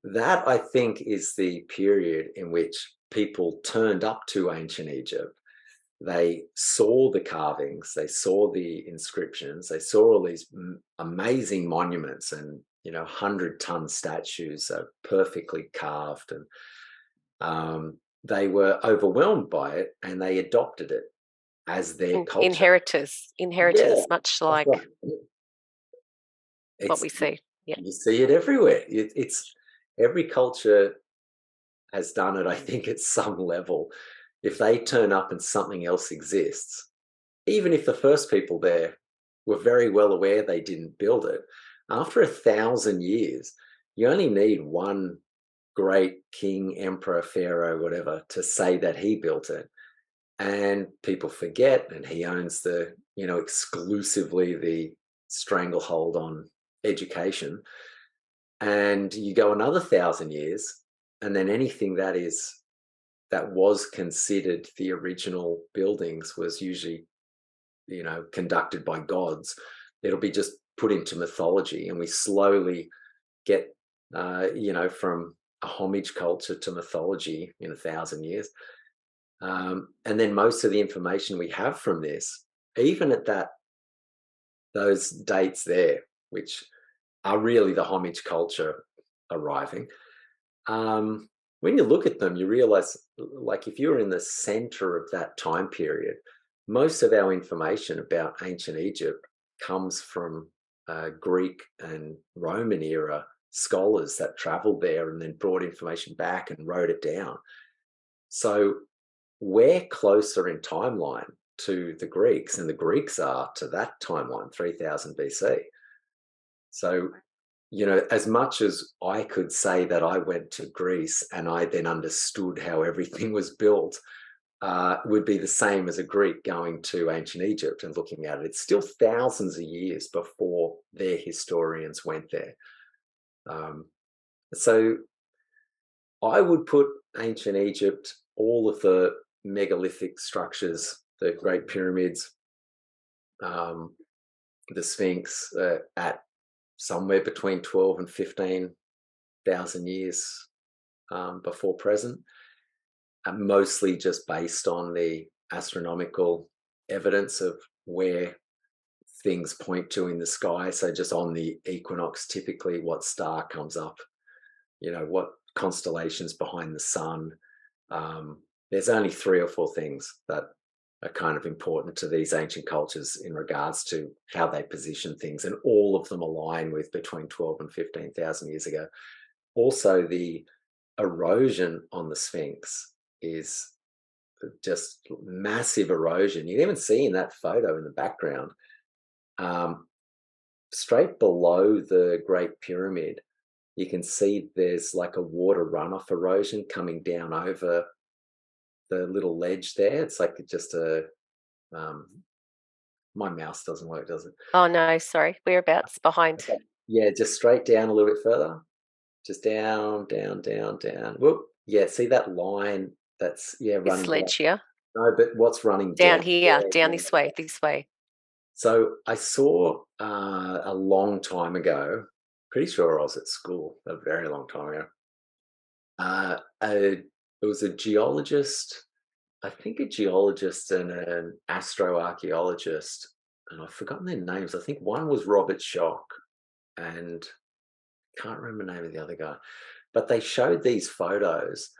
That, I think, is the period in which people turned up to ancient Egypt. They saw the carvings, they saw the inscriptions, they saw all these amazing monuments and 100-ton statues are perfectly carved, and they were overwhelmed by it, and they adopted it as their culture. Inheritors, Yeah, much like right. what we see. Yeah, you see it everywhere. It's every culture has done it, I think, at some level. If they turn up and something else exists, even if the first people there were very well aware they didn't build it, after 1,000 years, you only need one great king, emperor, pharaoh, whatever, to say that he built it. And people forget, and he owns the, exclusively the stranglehold on education. And you go another 1,000 years, and then anything that was considered the original buildings was usually, conducted by gods. It'll be just put into mythology, and we slowly get, from a homage culture to mythology in 1,000 years. And then most of the information we have from this, even at those dates there, which are really the homage culture arriving, when you look at them, you realize, like, if you're in the center of that time period, most of our information about ancient Egypt comes from Greek and Roman era scholars that traveled there and then brought information back and wrote it down. So we're closer in timeline to the Greeks, and the Greeks are to that timeline, 3000 BC. So, as much as I could say that I went to Greece and I then understood how everything was built, would be the same as a Greek going to ancient Egypt and looking at it. It's still thousands of years before their historians went there. So I would put ancient Egypt, all of the megalithic structures, the Great Pyramids, the Sphinx, at somewhere between 12 and 15,000 years before present, mostly just based on the astronomical evidence of where things point to in the sky. So just on the equinox, typically what star comes up, what constellations behind the sun. There's only 3 or 4 things that are kind of important to these ancient cultures in regards to how they position things, and all of them align with between 12 and 15,000 years ago. Also, the erosion on the Sphinx is just massive erosion. You can even see in that photo in the background, straight below the Great Pyramid, you can see there's like a water runoff erosion coming down over the little ledge there. It's like just my mouse doesn't work, does it? Oh no, sorry. Whereabouts? Behind? Okay. Yeah, just straight down a little bit further. Just down, down, down, down. Whoop. Yeah, see that line that's running this ledge here? No, but what's running down here, down this way, this way. So I saw a long time ago, pretty sure I was at school, a very long time ago. It was a geologist, I think a geologist and an astroarchaeologist, and I've forgotten their names. I think one was Robert Schoch, and can't remember the name of the other guy. But they showed these photos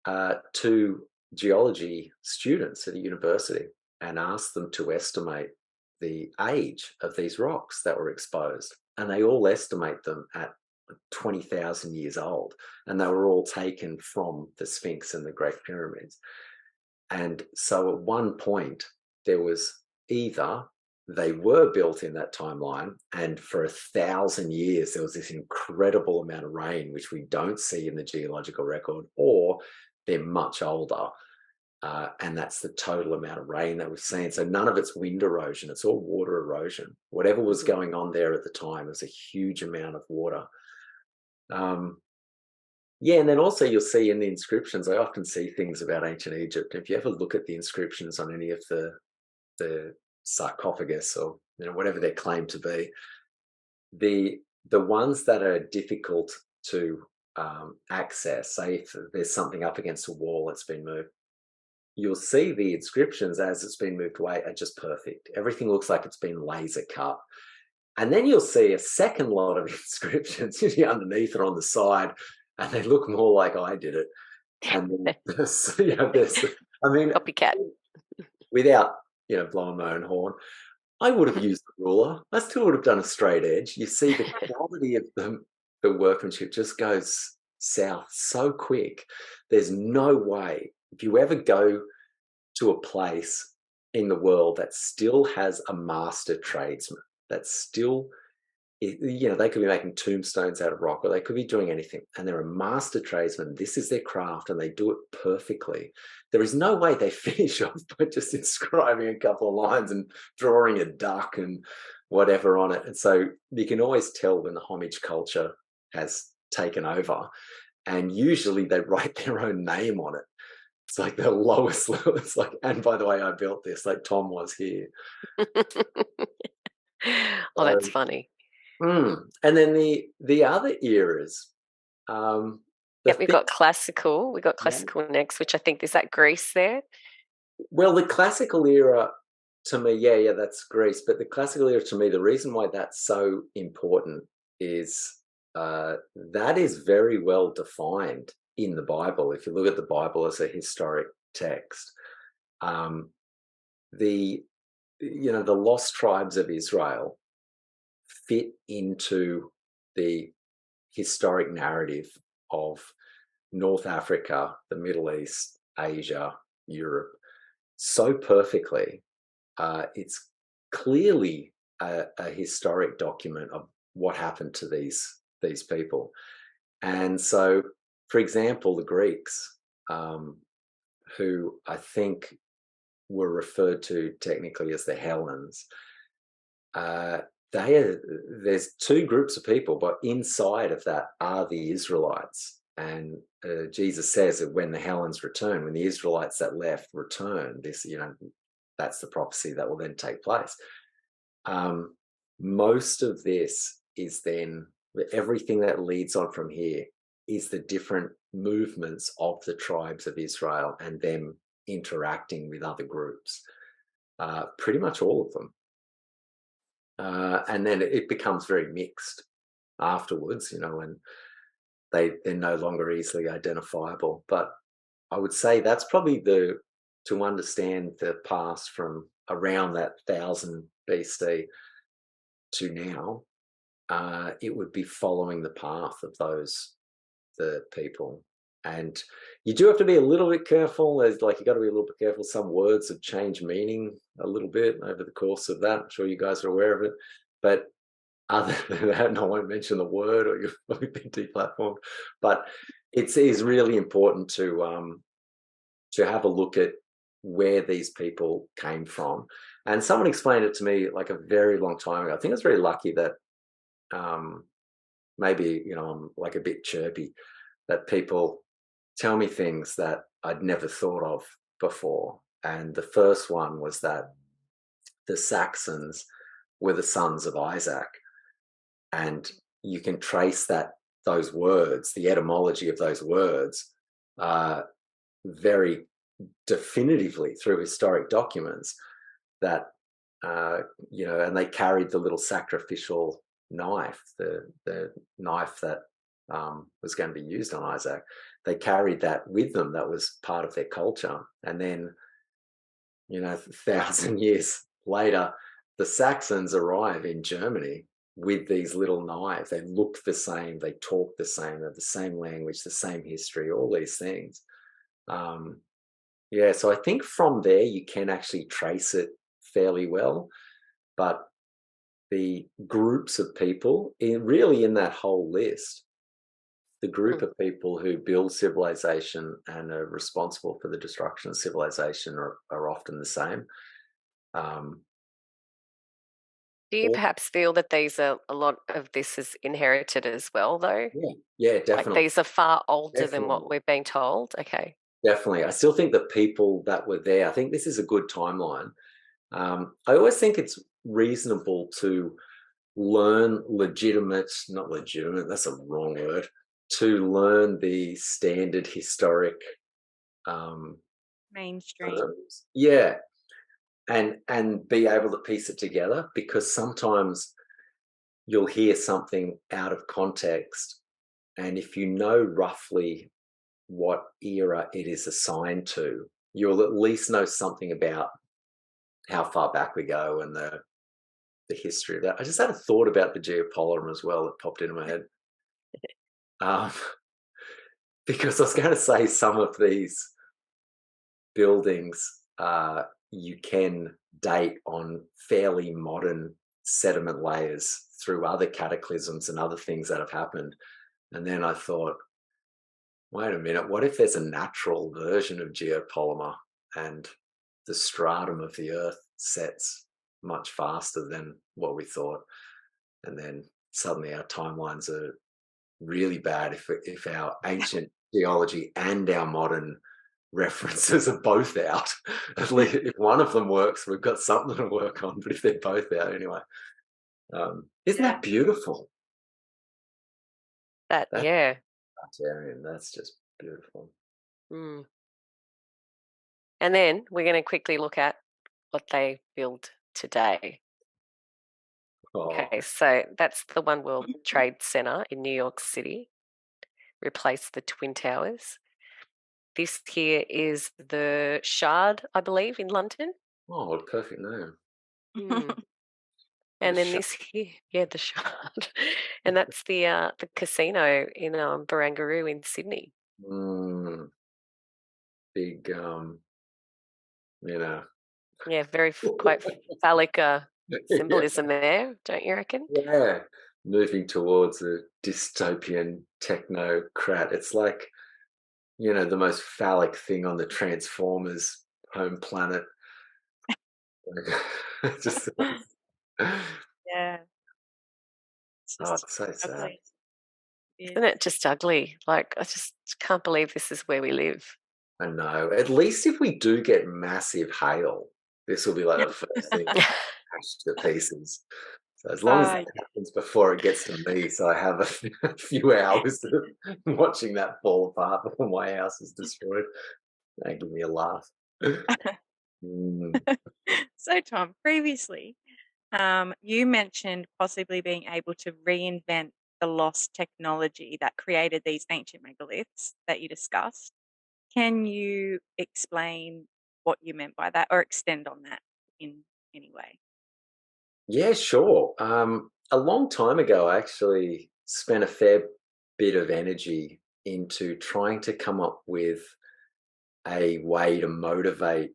to geology students at a university and asked them to estimate the age of these rocks that were exposed, and they all estimate them at 20,000 years old, and they were all taken from the Sphinx and the Great Pyramids. And so at one point there was either they were built in that timeline, and for 1,000 years there was this incredible amount of rain which we don't see in the geological record, or they're much older, and that's the total amount of rain that we've seen. So none of it's wind erosion, it's all water erosion. Whatever was going on there at the time was a huge amount of water. Yeah, and then also you'll see in the inscriptions, I often see things about ancient Egypt. If you ever look at the inscriptions on any of the sarcophagus, or whatever they're claimed to be, the ones that are difficult to access, say if there's something up against a wall that's been moved, you'll see the inscriptions as it's been moved away are just perfect. Everything looks like it's been laser cut. And then you'll see a second lot of inscriptions underneath or on the side, and they look more like I did it. And there's, I mean, copycat. Without blowing my own horn, I would have used the ruler. I still would have done a straight edge. You see the quality of the workmanship just goes south so quick. There's no way, if you ever go to a place in the world that still has a master tradesman, that still, they could be making tombstones out of rock, or they could be doing anything, and they're a master tradesman. This is their craft, and they do it perfectly. There is no way they finish off by just inscribing a couple of lines and drawing a duck and whatever on it. And so you can always tell when the homage culture has taken over, and usually they write their own name on it. It's like the lowest level. It's like, and by the way, I built this, like Tom was here. Oh, that's funny. And then the other eras. We've got classical. We got classical next, which I think is that Greece there. Well, the classical era to me, that's Greece. But the classical era to me, the reason why that's so important is that is very well defined in the Bible. If you look at the Bible as a historic text, the lost tribes of Israel fit into the historic narrative of North Africa, the Middle East, Asia, Europe so perfectly. It's clearly a historic document of what happened to these people. And so, for example, the Greeks, who I think were referred to technically as the Hellenes, there's two groups of people, but inside of that are the Israelites. And Jesus says that when the Hellenes return, when the Israelites that left return, that's the prophecy that will then take place. Most of this is then, everything that leads on from here is the different movements of the tribes of Israel and them interacting with other groups, pretty much all of them. And then it becomes very mixed afterwards, when they're no longer easily identifiable. But I would say that's probably to understand the past from around that 1000 BC to now, it would be following the path of the people. And you do have to be a little bit careful. There's you got to be a little bit careful. Some words have changed meaning a little bit over the course of that. I'm sure you guys are aware of it. But other than that, and I won't mention the word, or you'll be deplatformed. But it is really important to have a look at where these people came from. And someone explained it to me like a very long time ago. I think I was very lucky that maybe I'm like a bit chirpy, that people tell me things that I'd never thought of before. And the first one was that the Saxons were the sons of Isaac. And you can trace those words, the etymology of those words, very definitively through historic documents that, and they carried the little sacrificial knife, the knife that was going to be used on Isaac. They carried that with them. That was part of their culture. And then, 1,000 years later, the Saxons arrive in Germany with these little knives. They look the same, they talk the same, they have the same language, the same history, all these things. Yeah, so I think from there you can actually trace it fairly well, but the groups of people really in that whole list, the group of people who build civilization and are responsible for the destruction of civilization are often the same. Do you perhaps feel that these are a lot of this is inherited as well, though? Yeah, definitely. Like these are far older than what we're being told. Okay. Definitely. I still think the people that were there, I think this is a good timeline. I always think it's reasonable to learn not legitimate, that's a wrong word, to learn the standard historic mainstream. Yeah. And be able to piece it together, because sometimes you'll hear something out of context, and if you know roughly what era it is assigned to, you'll at least know something about how far back we go and the history of that. I just had a thought about the geopolymer as well that popped into my head. Because I was going to say some of these buildings you can date on fairly modern sediment layers through other cataclysms and other things that have happened. And then I thought, wait a minute, what if there's a natural version of geopolymer and the stratum of the earth sets much faster than what we thought? And then suddenly our timelines are really bad if our ancient geology and our modern references are both out. At least if one of them works, we've got something to work on. But if they're both out anyway, isn't that beautiful? Tartarian, that's just beautiful. And then we're going to quickly look at what they build today. Okay, so that's the One World Trade Center in New York City, replaced the Twin Towers. This here is the Shard, I believe, in London. Oh, what a perfect name. And then this here, the Shard. And that's the casino in Barangaroo in Sydney. Big, Yeah, very quite phallic symbolism there, don't you reckon? Yeah, moving towards a dystopian technocrat. It's like, the most phallic thing on the Transformers home planet. Just yeah. It's so sad. Isn't it just ugly? Like, I just can't believe this is where we live. I know. At least if we do get massive hail, this will be like the first thing smashed to pieces. So as long as that happens before it gets to me, so I have a few hours of watching that fall apart before my house is destroyed, that give me a laugh. So, Tom, previously, you mentioned possibly being able to reinvent the lost technology that created these ancient megaliths that you discussed. Can you explain what you meant by that, or extend on that in any way? Yeah, sure. A long time ago, I actually spent a fair bit of energy into trying to come up with a way to motivate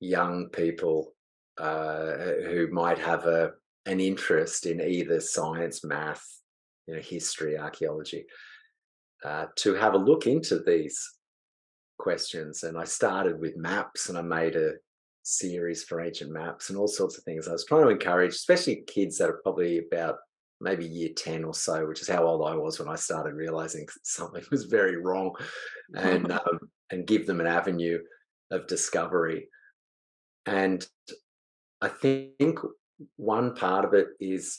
young people who might have an interest in either science, math, history, archaeology, to have a look into these questions. And I started with maps, and I made a series for ancient maps and all sorts of things. I was trying to encourage, especially kids that are probably about maybe year 10 or so, which is how old I was when I started realizing something was very wrong, and give them an avenue of discovery. And I think one part of it is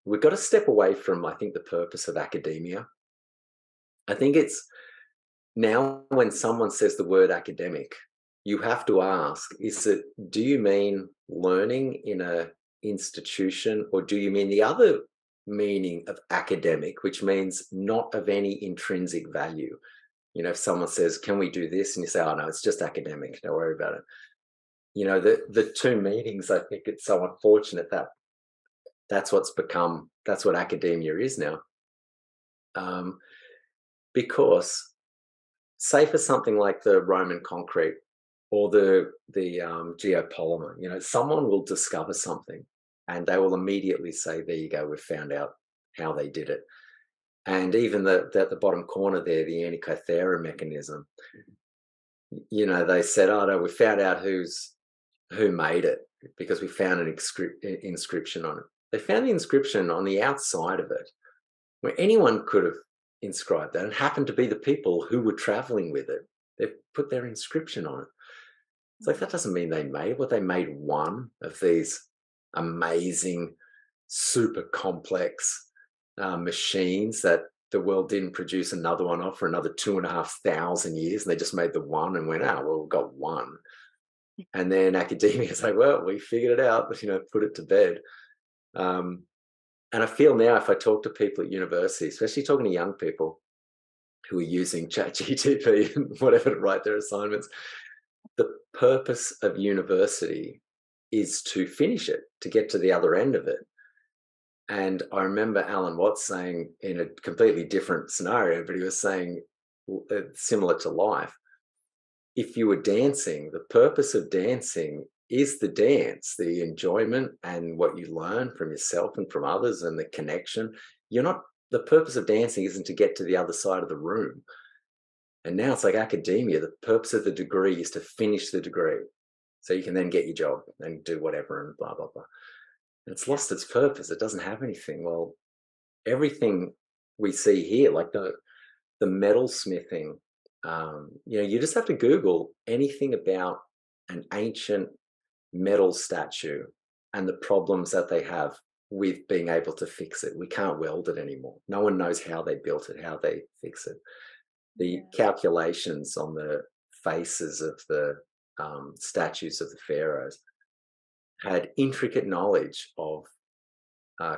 we've got to step away from, I think, the purpose of academia. I think it's now when someone says the word academic, you have to ask, do you mean learning in a institution, or do you mean the other meaning of academic, which means not of any intrinsic value? If someone says, can we do this? And you say, oh no, it's just academic, don't worry about it. you know, the two meetings, I think it's so unfortunate that that's what academia is now. Because say for something like the Roman concrete or the geopolymer, you know, someone will discover something and they will immediately say, there you go, we've found out how they did it. And even at the bottom corner there, the Antikythera mechanism, you know, they said, oh no, we found out who made it because we found an inscription on it. They found the inscription on the outside of it, where anyone could have inscribed that, and happened to be the people who were traveling with it. They've put their inscription on it. It's like, that doesn't mean they made what they made. One of these amazing, super complex machines that the world didn't produce another one of for another 2,500 years, and they just made the one and went, oh, well, we've got one. And then academia is like, well, we figured it out, you know, put it to bed. And I feel now, if I talk to people at university, especially talking to young people who are using ChatGPT and whatever to write their assignments, the purpose of university is to finish it, to get to the other end of it. And I remember Alan Watts saying, in a completely different scenario, but he was saying similar to life, if you were dancing, the purpose of dancing is the dance, the enjoyment and what you learn from yourself and from others and the connection. The purpose of dancing isn't to get to the other side of the room. And now it's like academia, the purpose of the degree is to finish the degree so you can then get your job and do whatever and blah, blah, blah. And it's lost its purpose. It doesn't have anything. Well, everything we see here, like the metal smithing, you know, you just have to Google anything about an ancient metal statue and the problems that they have with being able to fix it. We can't weld it anymore. No one knows how they built it, how they fix it. The calculations on the faces of the statues of the pharaohs had intricate knowledge of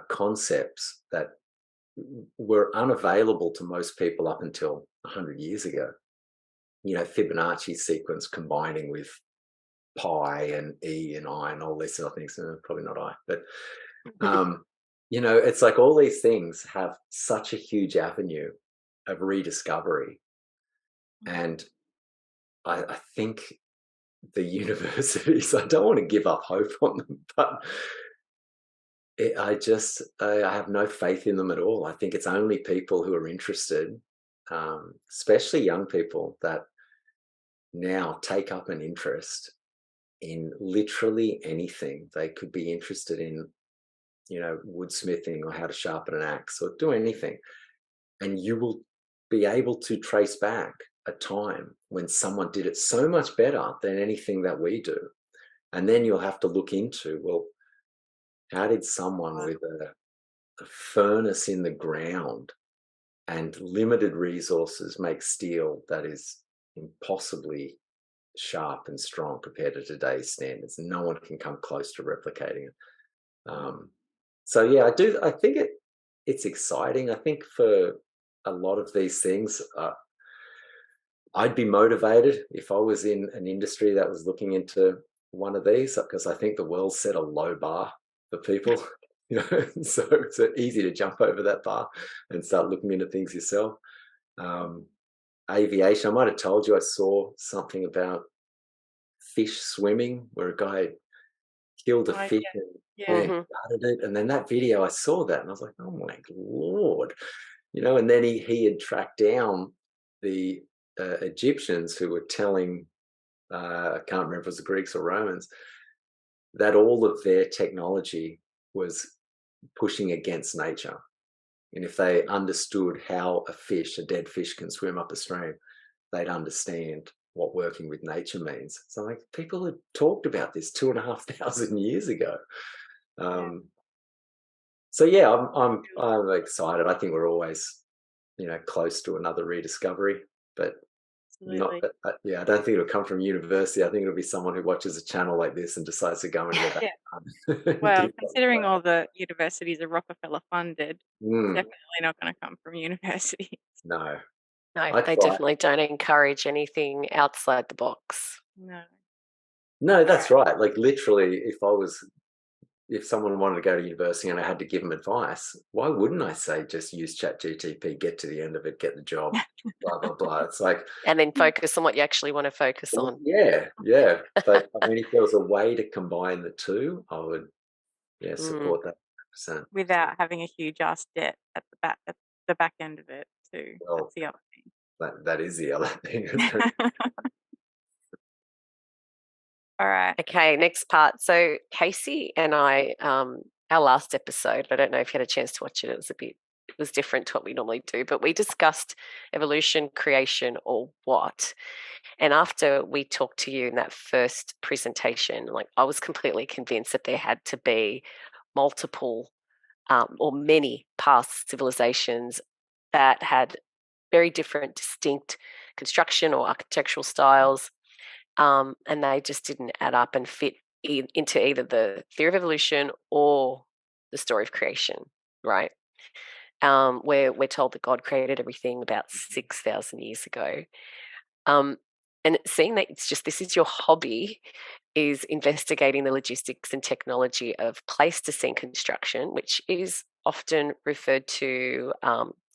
concepts that were unavailable to most people up until 100 years ago. You know, Fibonacci sequence combining with pi and E and I and all these sort of things. Probably not I, but you know, it's like all these things have such a huge avenue of rediscovery. And I think the universities, I don't want to give up hope on them, but I have no faith in them at all. I think it's only people who are interested, especially young people, that now take up an interest in literally anything. They could be interested in, you know, woodsmithing or how to sharpen an axe or do anything. And you will be able to trace back a time when someone did it so much better than anything that we do. And then you'll have to look into, well, how did someone with a furnace in the ground and limited resources make steel that is impossibly sharp and strong compared to today's standards? No one can come close to replicating it. So yeah, I think it's exciting. I think for a lot of these things, I'd be motivated if I was in an industry that was looking into one of these, because I think the world set a low bar for people. You know, so it's easy to jump over that bar and start looking into things yourself. Aviation, I might have told you I saw something about fish swimming, where a guy killed a fish and gutted it. And then that video, I saw that and I was like, oh my Lord. You know, and then he had tracked down the Egyptians who were telling, I can't remember if it was the Greeks or Romans, that all of their technology was pushing against nature. And if they understood how a dead fish can swim up a stream, they'd understand what working with nature means. So like, people had talked about this 2,500 years ago. So yeah, I'm excited. I think we're always, you know, close to another rediscovery, but not. Yeah, I don't think it'll come from university. I think it'll be someone who watches a channel like this and decides to go and get that. Well, considering all the universities are Rockefeller funded, definitely not going to come from university. No, they definitely don't encourage anything outside the box. No. No, that's right. Like literally, if someone wanted to go to university and I had to give them advice, why wouldn't I say just use ChatGTP, get to the end of it, get the job, blah, blah, blah. It's like... And then focus on what you actually want to focus on. Yeah. But I mean, if there was a way to combine the two, I would, support that 100%. Without having a huge ass debt at the back end of it too. Well, that's the other thing. That is the other thing. All right. Okay, next part. So Casey and I, our last episode, I don't know if you had a chance to watch it. It was different to what we normally do, but we discussed evolution, creation, or what. And after we talked to you in that first presentation, like I was completely convinced that there had to be multiple or many past civilizations that had very different, distinct construction or architectural styles. And they just didn't add up and fit into either the theory of evolution or the story of creation, right? Where we're told that God created everything about 6,000 years ago. And seeing that this is your hobby, is investigating the logistics and technology of Pleistocene construction, which is often referred to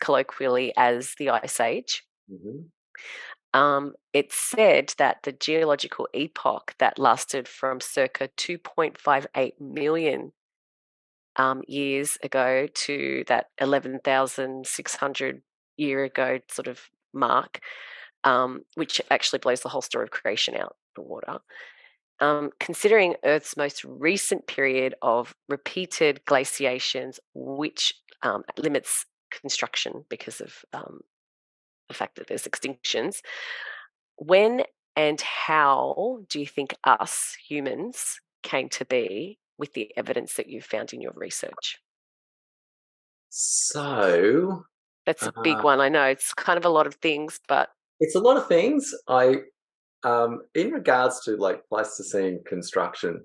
colloquially as the Ice Age. Mm-hmm. It's said that the geological epoch that lasted from circa 2.58 million years ago to that 11,600 year ago sort of mark, which actually blows the whole story of creation out the water. Considering Earth's most recent period of repeated glaciations, which limits construction because of the fact that there's extinctions, when and how do you think us humans came to be with the evidence that you've found in your research? So that's a big one. I know it's kind of a lot of things, but it's a lot of things. In regards to like Pleistocene construction,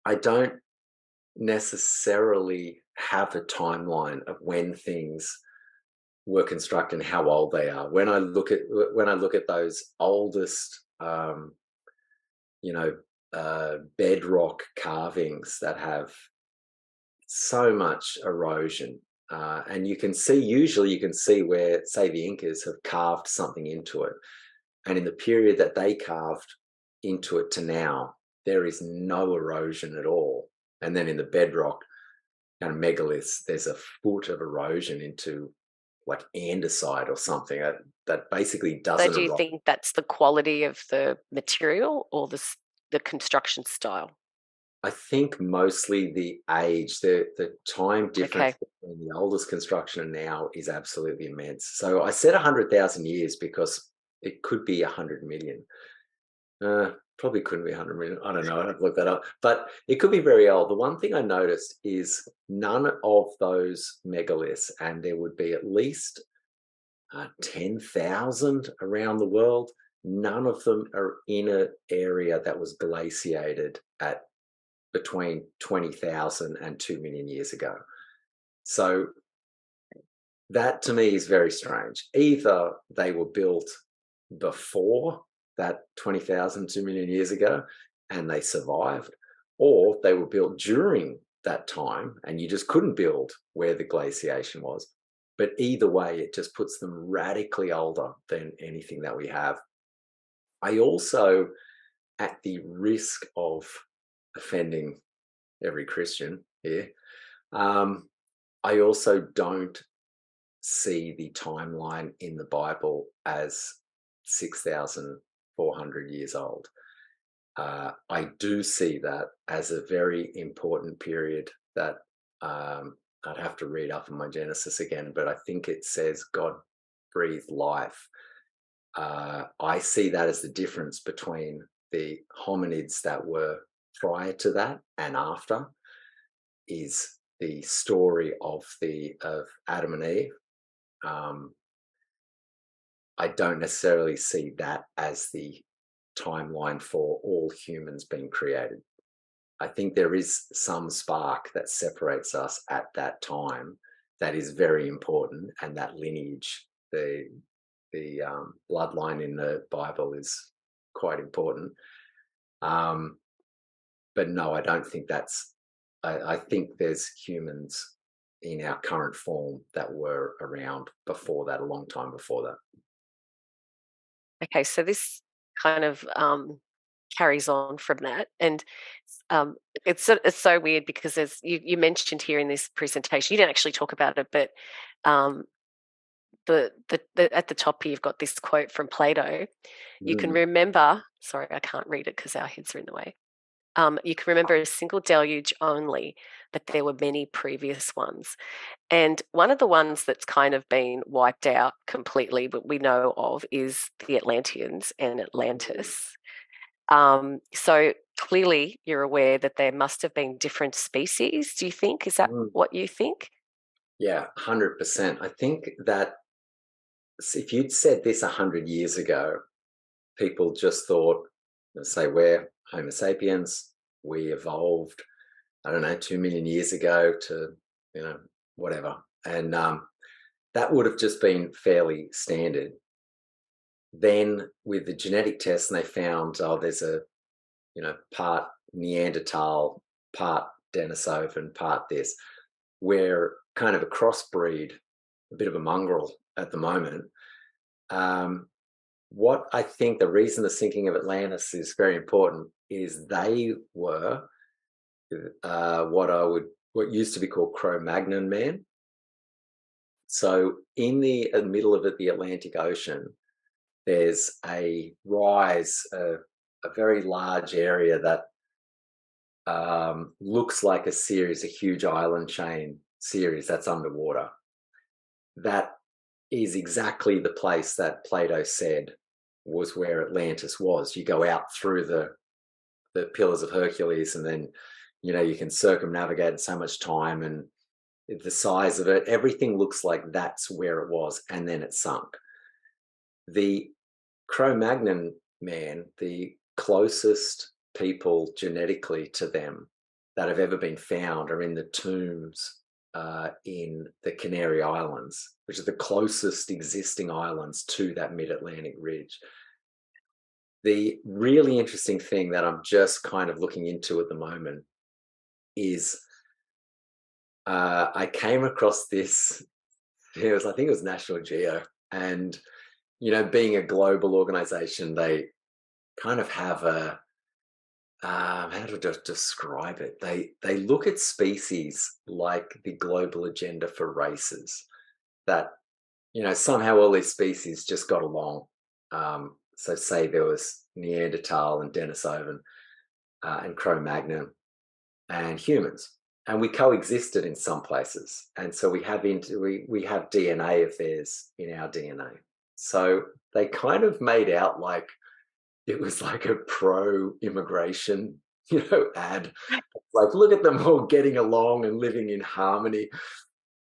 I don't necessarily have a timeline of when things were constructed and how old they are. When I look at those oldest, bedrock carvings that have so much erosion, and you can see where, say, the Incas have carved something into it, and in the period that they carved into it to now, there is no erosion at all. And then in the bedrock kind of megaliths, there's a foot of erosion into like andesite or something that basically doesn't. So do you think that's the quality of the material or the construction style? I think mostly the age, the time difference between the oldest construction and now is absolutely immense. So I said 100,000 years because it could be 100 million. Probably couldn't be 100 million. I don't know. I'd have to look that up. But it could be very old. The one thing I noticed is none of those megaliths, and there would be at least 10,000 around the world, none of them are in an area that was glaciated at between 20,000 and 2 million years ago. So that to me is very strange. Either they were built before that 20,000, 2 million years ago and they survived, or they were built during that time and you just couldn't build where the glaciation was. But either way, it just puts them radically older than anything that we have. I also, at the risk of offending every Christian here, I also don't see the timeline in the Bible as 6,400 years old. I do see that as a very important period that I'd have to read up on my Genesis again, but I think it says God breathed life. I see that as the difference between the hominids that were prior to that and after is the story of Adam and Eve. I don't necessarily see that as the timeline for all humans being created. I think there is some spark that separates us at that time that is very important, and that lineage, the bloodline in the Bible is quite important. But no, I don't think that's. I think there's humans in our current form that were around before that, a long time before that. Okay, so this kind of carries on from that, and it's so weird because as you mentioned here in this presentation, you didn't actually talk about it, but the at the top here you've got this quote from Plato. You can remember. Sorry, I can't read it because our heads are in the way. You can remember a single deluge only, but there were many previous ones. And one of the ones that's kind of been wiped out completely, but we know of, is the Atlanteans and Atlantis. So clearly you're aware that there must have been different species, do you think? Is that what you think? Yeah, 100%. I think that if you'd said this 100 years ago, people just thought, let's say we're Homo sapiens, we evolved, I don't know, 2 million years ago to, whatever. And that would have just been fairly standard. Then with the genetic tests, and they found, there's a, part Neanderthal, part Denisovan, part this. We're kind of a crossbreed, a bit of a mongrel at the moment. What I think the reason the sinking of Atlantis is very important is they were what used to be called Cro-Magnon man. So in the middle of the Atlantic Ocean, there's a rise, a very large area that looks like a huge island chain series that's underwater. That is exactly the place that Plato said was where Atlantis was. You go out through the Pillars of Hercules, and then you can circumnavigate in so much time, and the size of it, everything looks like that's where it was, and then it sunk. The Cro-Magnon man, the closest people genetically to them that have ever been found, are in the tombs in the Canary Islands, which are the closest existing islands to that mid-Atlantic ridge. The really interesting thing that I'm just kind of looking into at the moment is I came across this. I think it was National Geo, and being a global organization, they kind of have a how to describe it. They look at species like the global agenda for races. That somehow all these species just got along. So say there was Neanderthal and Denisovan and Cro-Magnon and humans, and we coexisted in some places, and so we have DNA of theirs in our DNA. So they kind of made out like it was like a pro-immigration, ad. Like, look at them all getting along and living in harmony.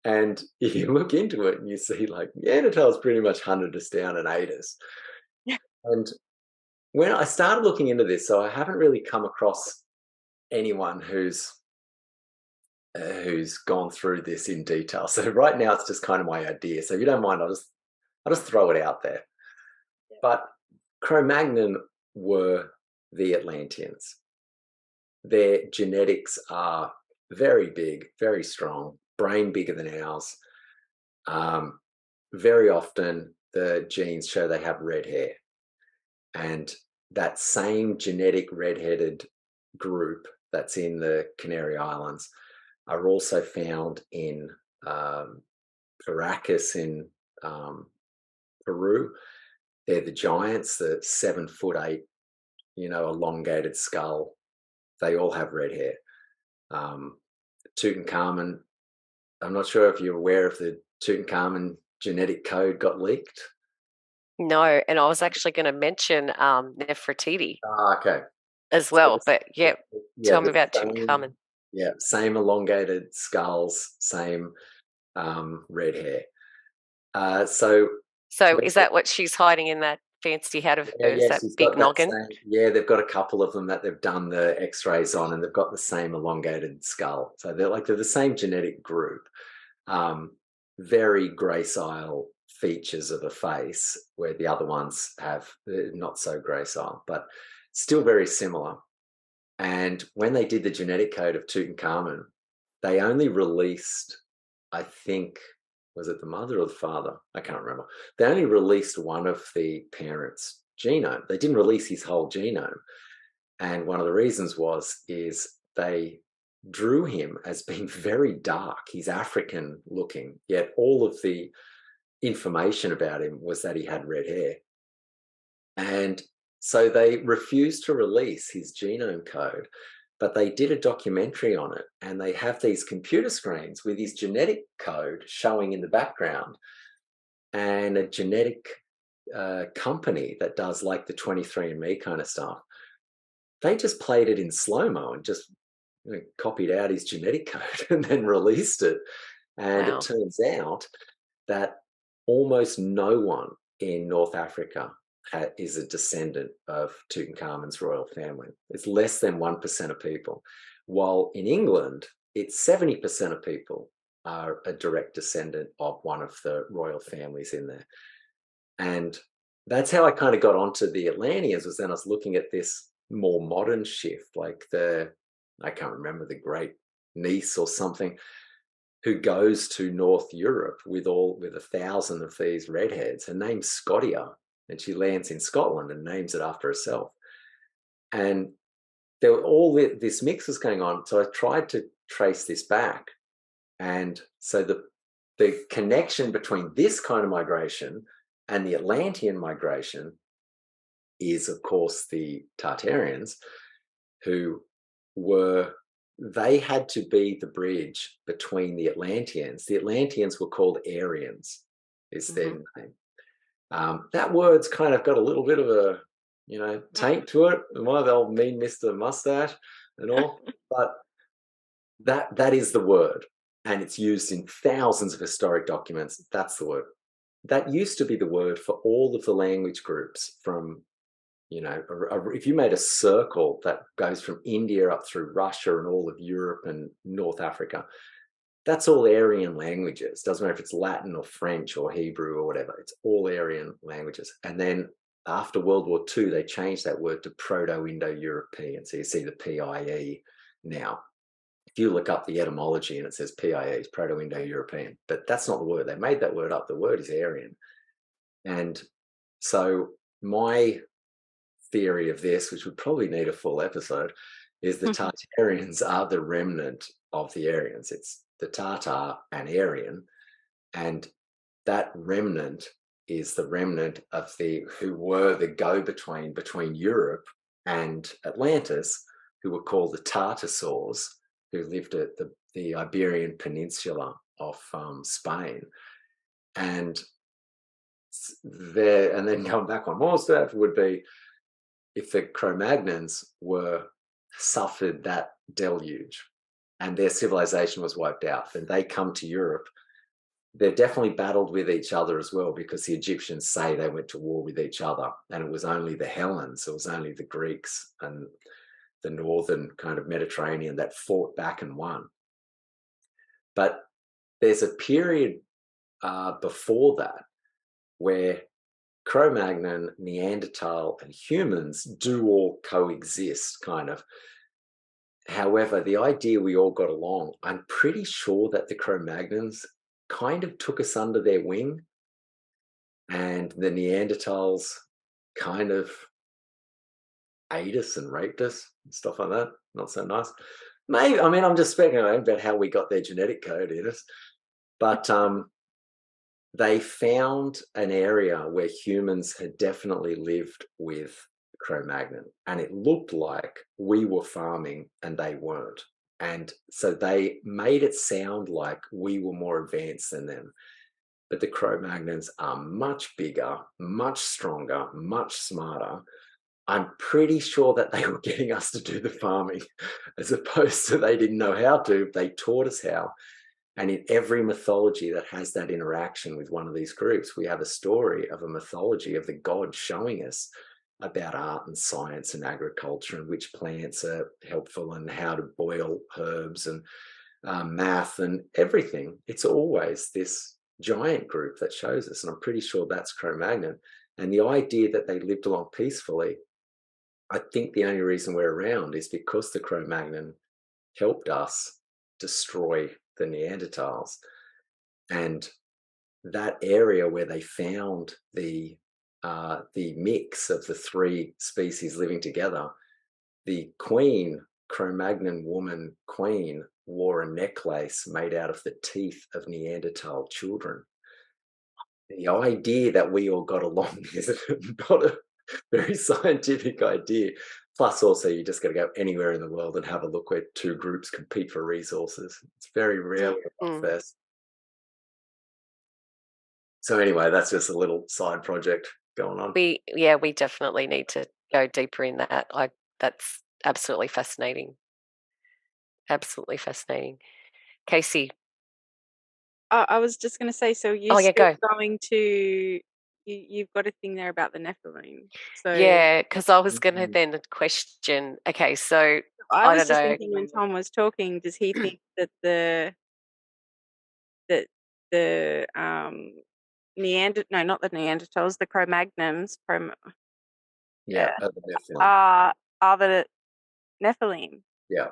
And if you look into it and you see, like, Neanderthals pretty much hunted us down and ate us. Yeah. And when I started looking into this, so I haven't really come across anyone who's gone through this in detail. So right now it's just kind of my idea. So if you don't mind, I'll just throw it out there. Yeah. But Cro-Magnon were the Atlanteans. Their genetics are very big, very strong, brain bigger than ours. Very often the genes show they have red hair. And that same genetic red-headed group that's in the Canary Islands are also found in Paracas in Peru. They're the giants, the 7'8", elongated skull. They all have red hair. Tutankhamun, I'm not sure if you're aware of the Tutankhamun genetic code got leaked. No, and I was actually going to mention Nefertiti. Okay. As well, but tell me about Tutankhamun. Yeah, same elongated skulls, same red hair. So is that what she's hiding in that fancy hat of hers, that big noggin? They've got a couple of them that they've done the X-rays on, and they've got the same elongated skull. So they're the same genetic group. Very gracile features of a face, where the other ones have not so gracile. But still very similar. And when they did the genetic code of Tutankhamun, they only released, I think, was it the mother or the father? I can't remember. They only released one of the parents' genome. They didn't release his whole genome. And one of the reasons is they drew him as being very dark. He's African looking, yet all of the information about him was that he had red hair. And so they refused to release his genome code, but they did a documentary on it, and they have these computer screens with his genetic code showing in the background, and a genetic company that does like the 23andMe kind of stuff. They just played it in slow-mo and just copied out his genetic code and then released it. And Wow. it turns out that almost no one in North Africa is a descendant of Tutankhamun's royal family. It's less than 1% of people. While in England, it's 70% of people are a direct descendant of one of the royal families in there. And that's how I kind of got onto the Atlanteans, was then I was looking at this more modern shift, like I can't remember, the great niece or something, who goes to North Europe with 1,000 of these redheads. Her name's Scotia, and she lands in Scotland and names it after herself. And there were all this mix was going on. So I tried to trace this back. And so the connection between this kind of migration and the Atlantean migration is, of course, the Tartarians, who they had to be the bridge between the Atlanteans. The Atlanteans were called Aryans, is their name. That word's kind of got a little bit of a, taint to it. One of the old mean Mr. Mustache and all, but that is the word, and it's used in thousands of historic documents. That's the word. That used to be the word for all of the language groups from, if you made a circle that goes from India up through Russia and all of Europe and North Africa, that's all Aryan languages. Doesn't matter if it's Latin or French or Hebrew or whatever. It's all Aryan languages. And then after World War II, they changed that word to Proto-Indo-European. So you see the PIE now. If you look up the etymology and it says PIE, it's Proto-Indo-European. But that's not the word. They made that word up. The word is Aryan. And so my theory of this, which would probably need a full episode, is the Tartarians are the remnant of the Aryans. It's the Tartar and Aryan, and that remnant is the remnant of who were the go-between between Europe and Atlantis, who were called the Tartars, who lived at the Iberian Peninsula of Spain. And then going back on more stuff would be if the Cro-Magnons suffered that deluge and their civilization was wiped out, then they come to Europe. They're definitely battled with each other as well, because the Egyptians say they went to war with each other, and it was only the Hellenes, it was only the Greeks and the northern kind of Mediterranean that fought back and won. But there's a period before that where Cro-Magnon, Neanderthal, and humans do all coexist, kind of. However, the idea we all got along, I'm pretty sure that the Cro-Magnons kind of took us under their wing, and the Neanderthals kind of ate us and raped us and stuff like that. Not so nice. Maybe, I'm just speculating about how we got their genetic code in us, but they found an area where humans had definitely lived with Cro-Magnon, and it looked like we were farming and they weren't. And so they made it sound like we were more advanced than them. But the Cro-Magnons are much bigger, much stronger, much smarter. I'm pretty sure that they were getting us to do the farming, as opposed to they didn't know how to. They taught us how. And in every mythology that has that interaction with one of these groups, we have a story of a mythology of the gods showing us about art and science and agriculture, and which plants are helpful, and how to boil herbs, and math and everything. It's always this giant group that shows us, and I'm pretty sure that's Cro-Magnon. And the idea that they lived along peacefully, I think the only reason we're around is because the Cro-Magnon helped us destroy the Neanderthals. And that area where they found the mix of the three species living together, the queen, Cro-Magnon woman queen, wore a necklace made out of the teeth of Neanderthal children. The idea that we all got along is not a very scientific idea. Plus, also, you just got to go anywhere in the world and have a look where two groups compete for resources. It's very rarely like this. So anyway, that's just a little side project going on. We definitely need to go deeper in that. That's absolutely fascinating. Absolutely fascinating. Casey. I was just going to say, so you're going to, you've got a thing there about the Nephilim. So yeah, because I was going to then question, okay, so I was just thinking when Tom was talking, does he think that the not the Neanderthals, the Cro-Magnons are the Nephilim. Are the Nephilim? Yeah.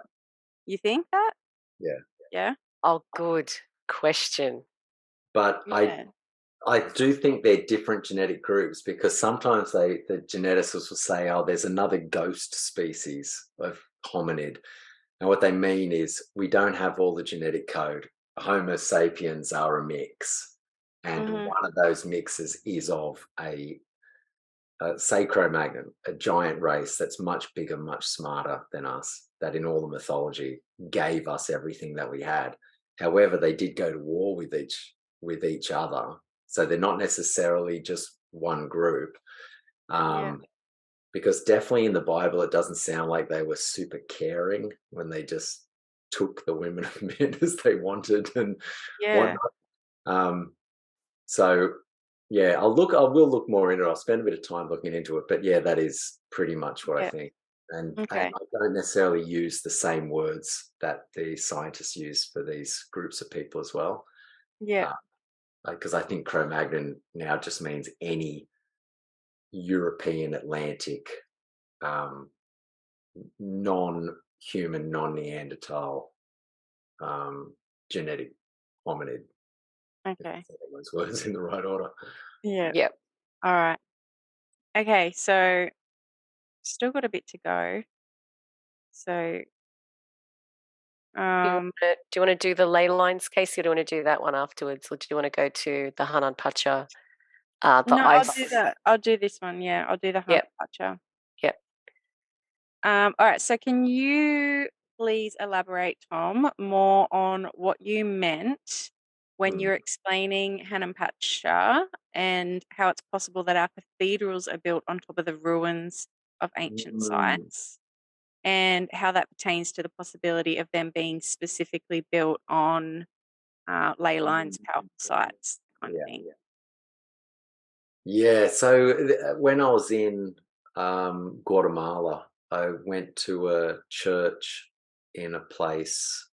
You think that? Yeah. Yeah. Oh, good question. But I do think they're different genetic groups, because sometimes the geneticists will say, oh, there's another ghost species of hominid. And what they mean is we don't have all the genetic code. Homo sapiens are a mix. And one of those mixes is of a Cro-Magnon, a giant race that's much bigger, much smarter than us, that in all the mythology gave us everything that we had. However, they did go to war with each other. So they're not necessarily just one group. Because definitely in the Bible, it doesn't sound like they were super caring when they just took the women of men as they wanted and whatnot. So yeah, I will look more into it. I'll spend a bit of time looking into it. But yeah, that is pretty much what I think. And I don't necessarily use the same words that the scientists use for these groups of people as well. Yeah. Because I think Cro-Magnon now just means any European Atlantic non-human, non-Neanderthal genetic hominid. Okay. Those words in the right order. Yeah. Yep. All right. Okay, so still got a bit to go. So do you want to do the ley lines, Casey, or do you want to do that one afterwards, or do you want to go to the Unpopular? No, I'll do that. I'll do this one. Yeah, I'll do the Unpopular. Yep. All right. So can you please elaborate, Tom, more on what you meant when you're explaining Hanumpatcha and how it's possible that our cathedrals are built on top of the ruins of ancient sites, and how that pertains to the possibility of them being specifically built on ley lines, powerful sites, kind of thing. Yeah. So when I was in Guatemala, I went to a church in a place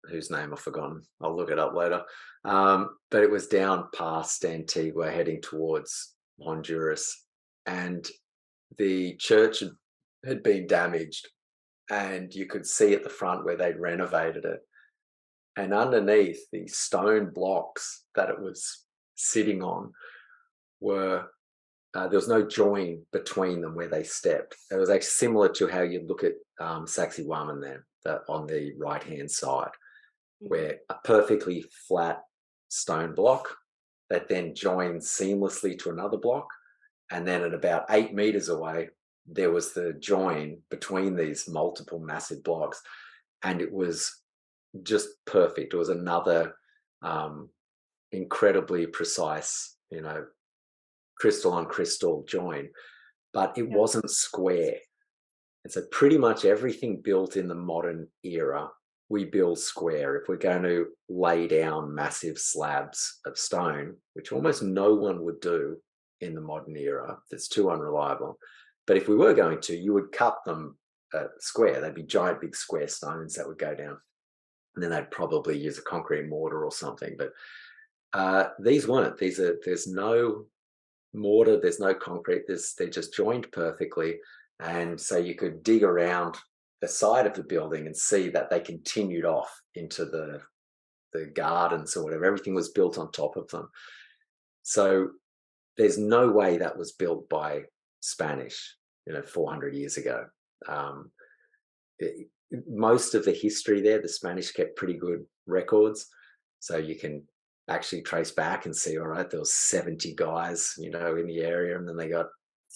whose name I've forgotten. I'll look it up later. But it was down past Antigua, heading towards Honduras, and the church had been damaged, and you could see at the front where they'd renovated it. And underneath, the stone blocks that it was sitting on were there was no join between them where they stepped. It was actually similar to how you look at Sacsayhuaman there, on the right-hand side, where a perfectly flat stone block that then joins seamlessly to another block. And then at about 8 meters away, there was the join between these multiple massive blocks. And it was just perfect. It was another incredibly precise, crystal on crystal join, but it wasn't square. And so pretty much everything built in the modern era, we build square. If we're going to lay down massive slabs of stone, which almost no one would do in the modern era, that's too unreliable. But if we were going to, you would cut them square. They'd be giant, big square stones that would go down. And then they'd probably use a concrete mortar or something. But these weren't. There's no mortar, there's no concrete. They're just joined perfectly. And so you could dig around the side of the building and see that they continued off into the gardens or whatever. Everything was built on top of them. So there's no way that was built by Spanish, 400 years ago. Most of the history there, the Spanish kept pretty good records. So you can actually trace back and see, all right, there was 70 guys, in the area, and then they got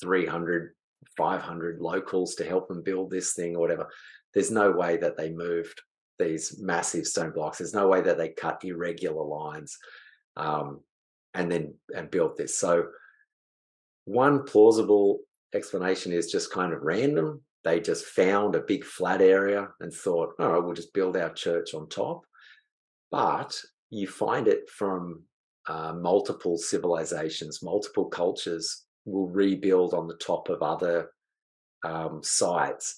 300, 500 locals to help them build this thing or whatever. There's no way that they moved these massive stone blocks. There's no way that they cut irregular lines and built this. So one plausible explanation is just kind of random. They just found a big flat area and thought, all right, we'll just build our church on top. But you find it from multiple civilizations, multiple cultures will rebuild on the top of other sites.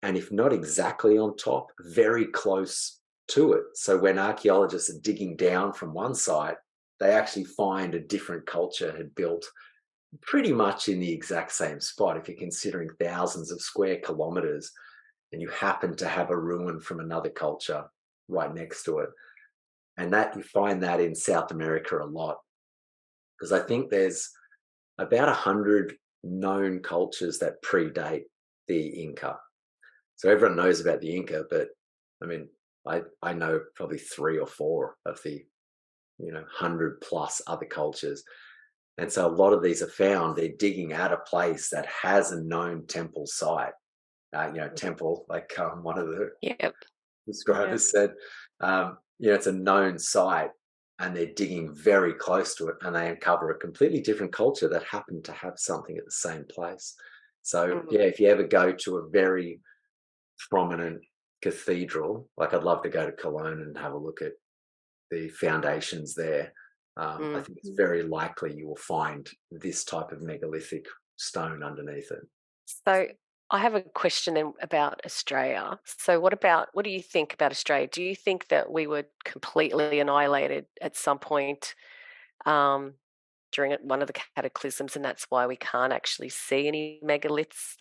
And if not exactly on top, very close to it. So when archaeologists are digging down from one site, they actually find a different culture had built pretty much in the exact same spot. If you're considering thousands of square kilometers and you happen to have a ruin from another culture right next to it. And that you find that in South America a lot, because I think there's about 100 known cultures that predate the Inca. So everyone knows about the Inca, but I mean, I know probably 3 or 4 of the 100 plus other cultures. And so a lot of these are found, they're digging at a place that has a known temple site. Temple, like one of the describers said, it's a known site, and they're digging very close to it, and they uncover a completely different culture that happened to have something at the same place. So if you ever go to a very prominent cathedral, like I'd love to go to Cologne and have a look at the foundations there. I think it's very likely you will find this type of megalithic stone underneath it. So I have a question then about Australia. So what do you think about Australia? Do you think that we were completely annihilated at some point during one of the cataclysms, and that's why we can't actually see any megaliths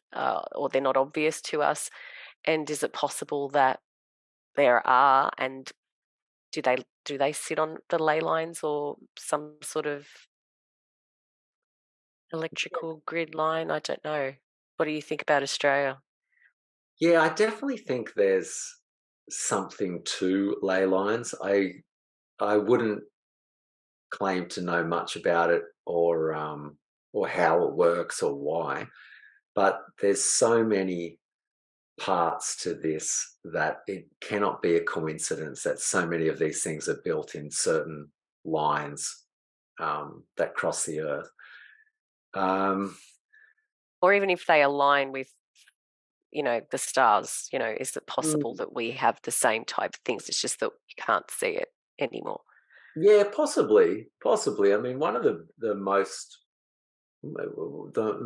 or they're not obvious to us? And is it possible that there are, and do they sit on the ley lines or some sort of electrical grid line? I don't know. What do you think about Australia? Yeah, I definitely think there's something to ley lines. I wouldn't claim to know much about it or how it works or why, but there's so many parts to this that it cannot be a coincidence that so many of these things are built in certain lines that cross the earth. Or even if they align with, the stars, is it possible that we have the same type of things? It's just that you can't see it anymore. Yeah, possibly. I mean, one of the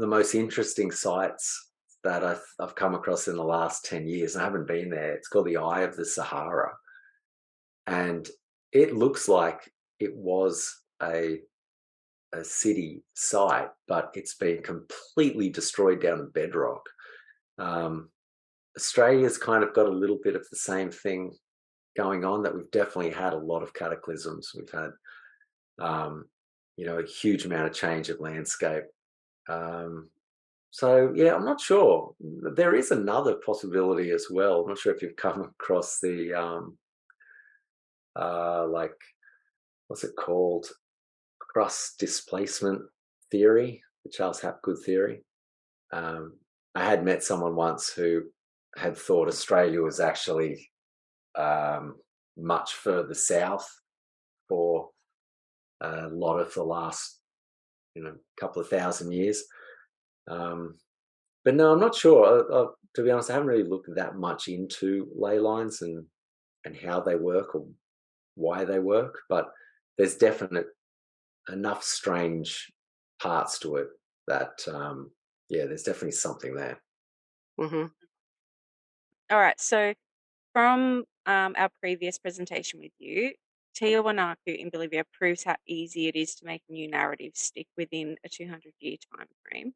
most interesting sites that I've come across in the last 10 years, and I haven't been there, it's called the Eye of the Sahara. And it looks like it was a city site, but it's been completely destroyed down to bedrock. Australia's kind of got a little bit of the same thing going on, that we've definitely had a lot of cataclysms. We've had, a huge amount of change of landscape. So, yeah, I'm not sure. There is another possibility as well. I'm not sure if you've come across the, what's it called? Crust displacement theory, the Charles Hapgood theory. I had met someone once who had thought Australia was actually much further south for a lot of the last, couple of thousand years. But no, I'm not sure. To be honest, I haven't really looked that much into ley lines and how they work or why they work. But there's definite enough strange parts to it that, there's definitely something there. Mm-hmm. All right. So from our previous presentation with you, Tiahuanacu in Bolivia proves how easy it is to make a new narrative stick within a 200-year time frame.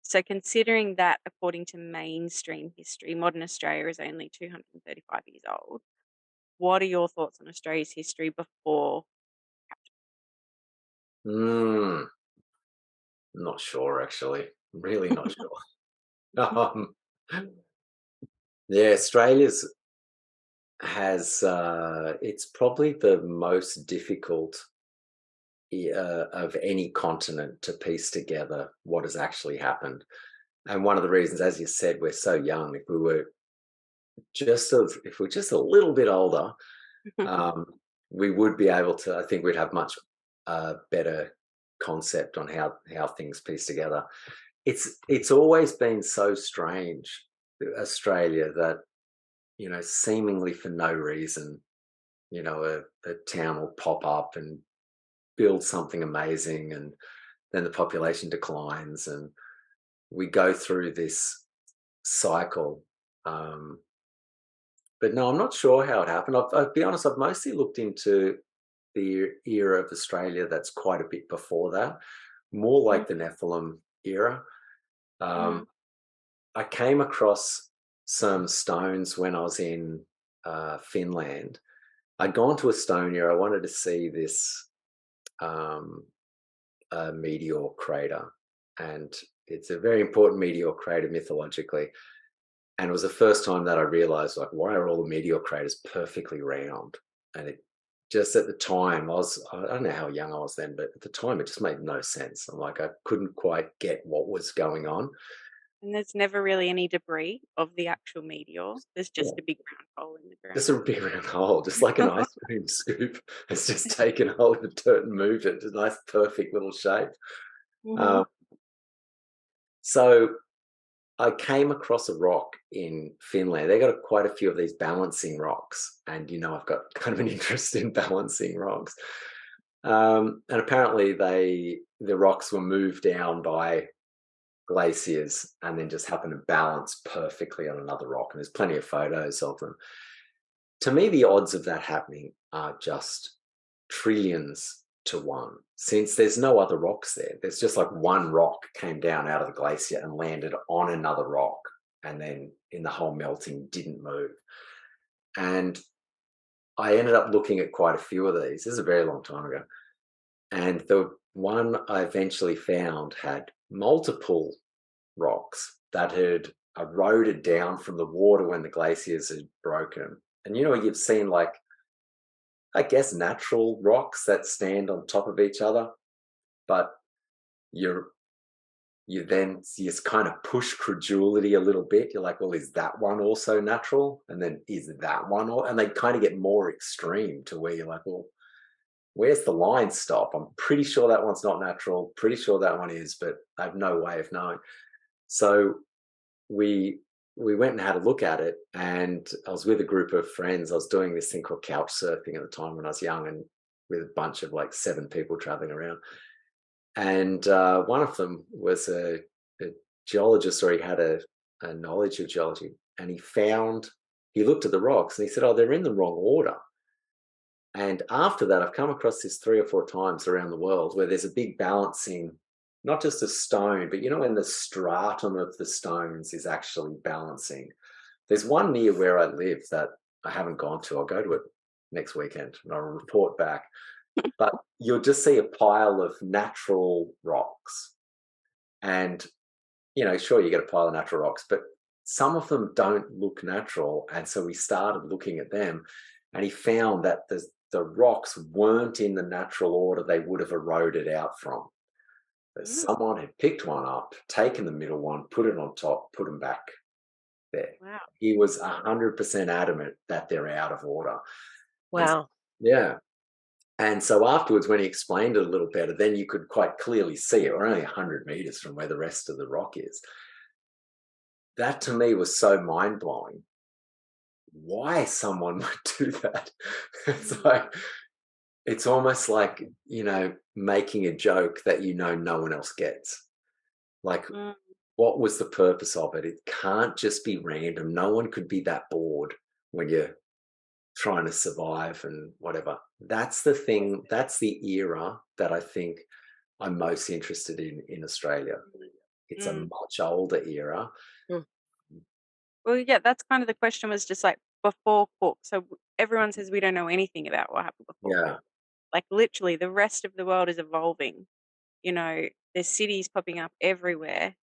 So considering that according to mainstream history, modern Australia is only 235 years old, what are your thoughts on Australia's history before? Not sure, actually. Really not sure. Yeah, Australia's has it's probably the most difficult of any continent to piece together what has actually happened. And one of the reasons, as you said, we're so young. If we're just a little bit older, we would be able to. I think we'd have much better concept on how things piece together. It's always been so strange, Australia, that seemingly for no reason, a town will pop up and build something amazing, and then the population declines, and we go through this cycle. But no, I'm not sure how it happened. I'll be honest, I've mostly looked into the era of Australia that's quite a bit before that, more like the Nephilim era. I came across some stones when I was in Finland. I'd gone to Estonia. I wanted to see this meteor crater, and it's a very important meteor crater mythologically. And it was the first time that I realized, like, why are all the meteor craters perfectly round? And it just at the time, I don't know how young I was then, but at the time it just made no sense. I'm like, I couldn't quite get what was going on. And there's never really any debris of the actual meteor. There's just a big round hole in the ground. Just a big round hole, just like an ice cream scoop. It's just taken hold of the dirt and moved it to a nice, perfect little shape. So I came across a rock in Finland. They got quite a few of these balancing rocks, and I've got kind of an interest in balancing rocks. And apparently, the rocks were moved down by glaciers and then just happened to balance perfectly on another rock. And there's plenty of photos of them. To me, the odds of that happening are just trillions to one, since there's no other rocks there. There's just like one rock came down out of the glacier and landed on another rock, and then in the whole melting didn't move. And I ended up looking at quite a few of these. This is a very long time ago. And the one I eventually found had multiple rocks that had eroded down from the water when the glaciers had broken. And you've seen, like, I guess, natural rocks that stand on top of each other, but you just kind of push credulity a little bit. You're like, well, is that one also natural? And then is that one? And they kind of get more extreme to where you're like, well, where's the line stop? I'm pretty sure that one's not natural. Pretty sure that one is, but I have no way of knowing. So we went and had a look at it, and I was with a group of friends. I was doing this thing called couch surfing at the time when I was young, and with a bunch of like 7 people traveling around. And one of them was a geologist, or he had a knowledge of geology, and he looked at the rocks and he said, oh, they're in the wrong order. And after that, I've come across this 3 or 4 times around the world where there's a big balancing, not just a stone, but when the stratum of the stones is actually balancing. There's one near where I live that I haven't gone to. I'll go to it next weekend and I'll report back. But you'll just see a pile of natural rocks. And, sure, you get a pile of natural rocks, but some of them don't look natural. And so we started looking at them, and he found that the rocks weren't in the natural order they would have eroded out from. But someone had picked one up, taken the middle one, put it on top, put them back there. Wow. He was 100% adamant that they're out of order. Wow. Yeah. And so afterwards, when he explained it a little better, then you could quite clearly see it. We're only 100 meters from where the rest of the rock is. That to me was so mind-blowing. Why someone would do that? It's almost like, making a joke that no one else gets. Like, what was the purpose of it? It can't just be random. No one could be that bored when you're trying to survive and whatever. That's the thing. That's the era that I think I'm most interested in Australia, it's a much older era. Well, yeah, that's kind of the question, was just like before Cook. So everyone says we don't know anything about what happened before Yeah. Cook. Like literally the rest of the world is evolving. You know, there's cities popping up everywhere,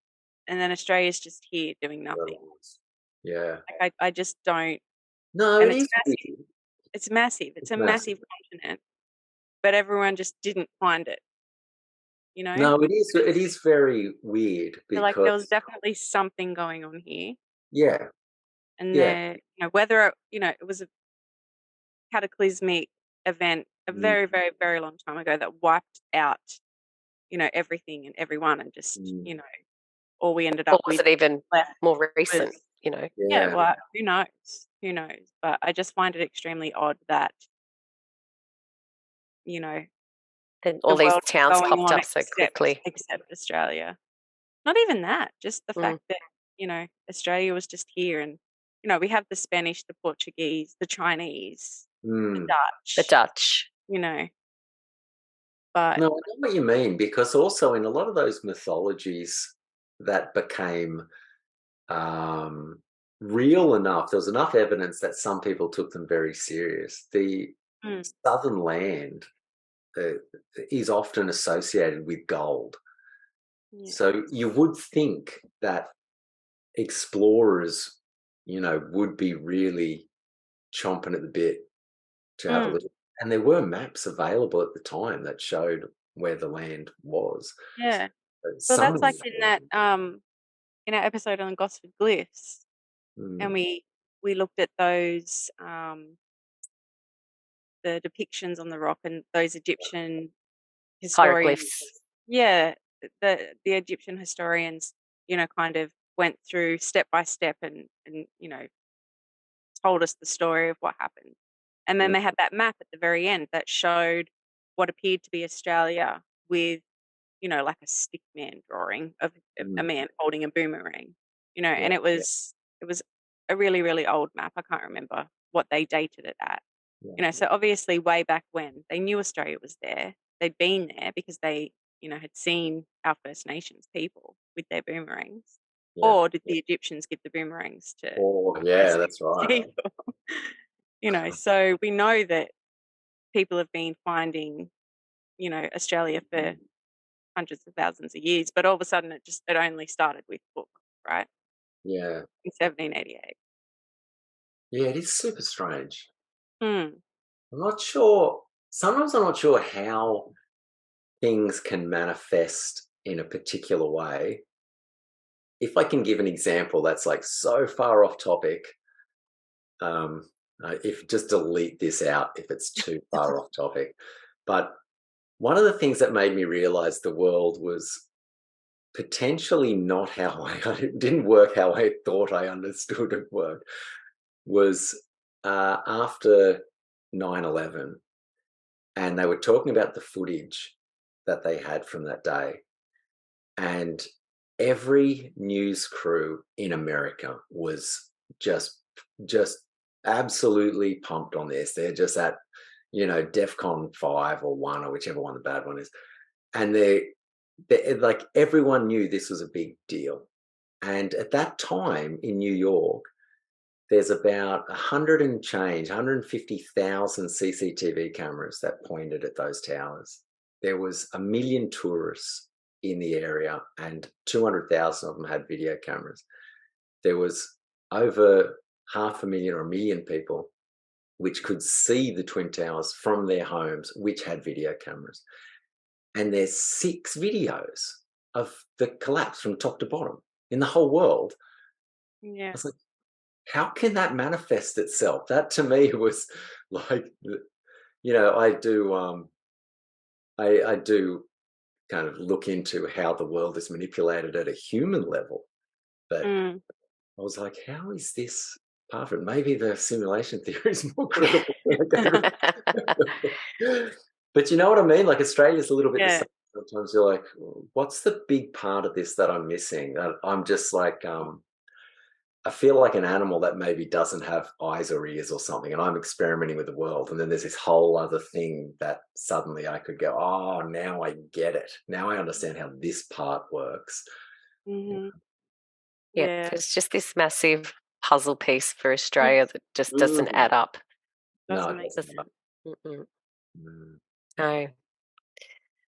and then Australia's just here doing nothing. Yeah. Like I just don't. No, And it is massive. weird. It's massive. It's a massive continent, but everyone just didn't find it. You know? No, it is very weird So like there was because definitely something going on here. yeah. And Yeah. then, you know, whether, you know, it was a cataclysmic event a very, very, very long time ago that wiped out, you know, everything and everyone, and just, you know, all we ended Or up was with it even more recent, was, you know? yeah, well, who knows? Who knows? But I just find it extremely odd that, you know, And the all these world is towns going popped on up so quickly. except Australia. Not even that, just the fact that, you know, Australia was just here, and, you know, we have the Spanish, the Portuguese, the Chinese, the Dutch. The Dutch. You know. But no, I know what you mean, because also in a lot of those mythologies that became real enough, there was enough evidence that some people took them very serious. The southern land is often associated with gold. Yeah. So you would think that explorers, you know, would be really chomping at the bit to have a look. And there were maps available at the time that showed where the land was. Yeah. So that's like in that in our episode on Gosford glyphs. And we looked at those the depictions on the rock, and those Egyptian historians. Hieroglyphs. Yeah. The Egyptian historians, you know, kind of went through step by step and you know, told us the story of what happened. And then they had that map at the very end that showed what appeared to be Australia with, you know, like a stick man drawing of a man holding a boomerang, you know, and it was a really, really old map. I can't remember what they dated it at. You know, so obviously way back when they knew Australia was there, they'd been there because they, you know, had seen our First Nations people with their boomerangs. Or did the Egyptians give the boomerangs to? Oh, yeah, that's right. People? You know, so we know that people have been finding, you know, Australia for hundreds of thousands of years, but all of a sudden it only started with Cook, right? Yeah. In 1788. Yeah, it is super strange. I'm not sure. Sometimes I'm not sure how things can manifest in a particular way. If I can give an example that's like so far off topic, if just delete this out if it's too far off topic. But one of the things that made me realize the world was potentially not how it didn't work how I thought I understood it worked was after 9/11, and they were talking about the footage that they had from that day, and every news crew in America was just absolutely pumped on this. They're just at, you know, DEFCON 5 or 1 or whichever one the bad one is, and they like everyone knew this was a big deal. And at that time in New York, there's about 150,000 CCTV cameras that pointed at those towers. There was 1 million tourists in the area, and 200,000 of them had video cameras. There was over 500,000 or 1 million people which could see the Twin Towers from their homes, which had video cameras. And there's 6 videos of the collapse from top to bottom in the whole world. Yeah. I was like, how can that manifest itself? That to me was like, you know, I do kind of look into how the world is manipulated at a human level. But I was like, how is this part of it? Maybe the simulation theory is more credible. But you know what I mean? Like Australia's a little bit the same. Sometimes you're like, what's the big part of this that I'm missing? I'm just like, I feel like an animal that maybe doesn't have eyes or ears or something, and I'm experimenting with the world. And then there's this whole other thing that suddenly I could go, oh, now I get it. Now I understand how this part works. Mm-hmm. Yeah, Yeah. there's just this massive puzzle piece for Australia that just doesn't add up. Doesn't No, make it doesn't. sense. Mm-mm. Mm. No.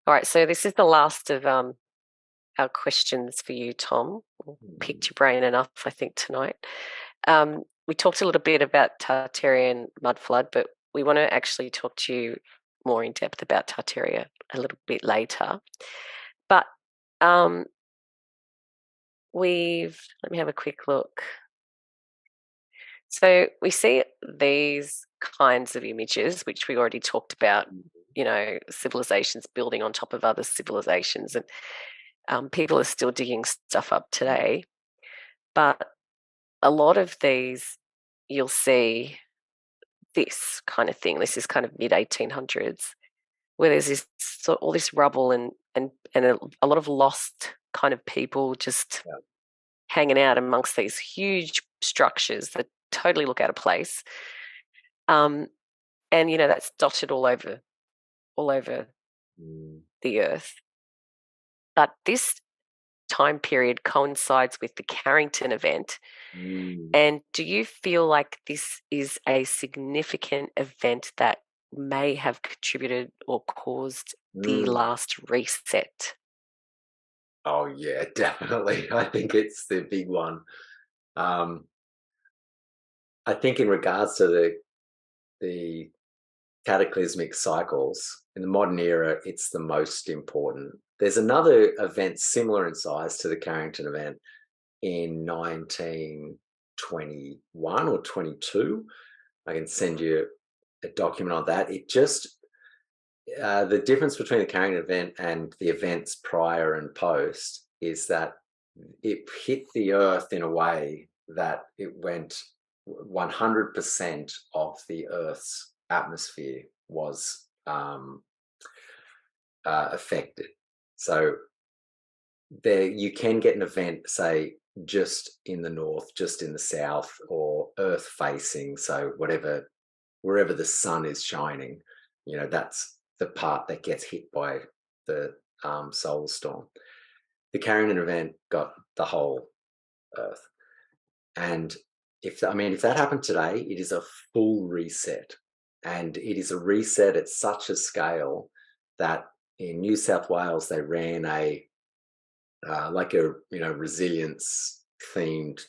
All right, so this is the last of our questions for you, Tom. Picked your brain enough, I think, tonight. We talked a little bit about Tartarian mud flood, but we want to actually talk to you more in depth about Tartaria a little bit later. But let me have a quick look. So we see these kinds of images, which we already talked about, you know, civilizations building on top of other civilizations, and people are still digging stuff up today. But a lot of these, you'll see this kind of thing. This is kind of mid 1800s, where there's this all this rubble and a lot of lost kind of people just hanging out amongst these huge structures that totally look out of place. And you know, that's dotted all over the earth. But this time period coincides with the Carrington event. And do you feel like this is a significant event that may have contributed or caused the last reset? Oh yeah, definitely. I think it's the big one. I think in regards to the cataclysmic cycles in the modern era, it's the most important. There's another event similar in size to the Carrington event in 1921 or 22. I can send you a document on that. It just the difference between the Carrington event and the events prior and post is that it hit the earth in a way that it went 100% of the Earth's atmosphere was affected. So there you can get an event, say, just in the north, just in the south, or Earth facing. So wherever the sun is shining, you know, that's the part that gets hit by the solar storm. The Carrington event got the whole Earth. And if that happened today, it is a full reset. And it is a reset at such a scale that in New South Wales, they ran a resilience themed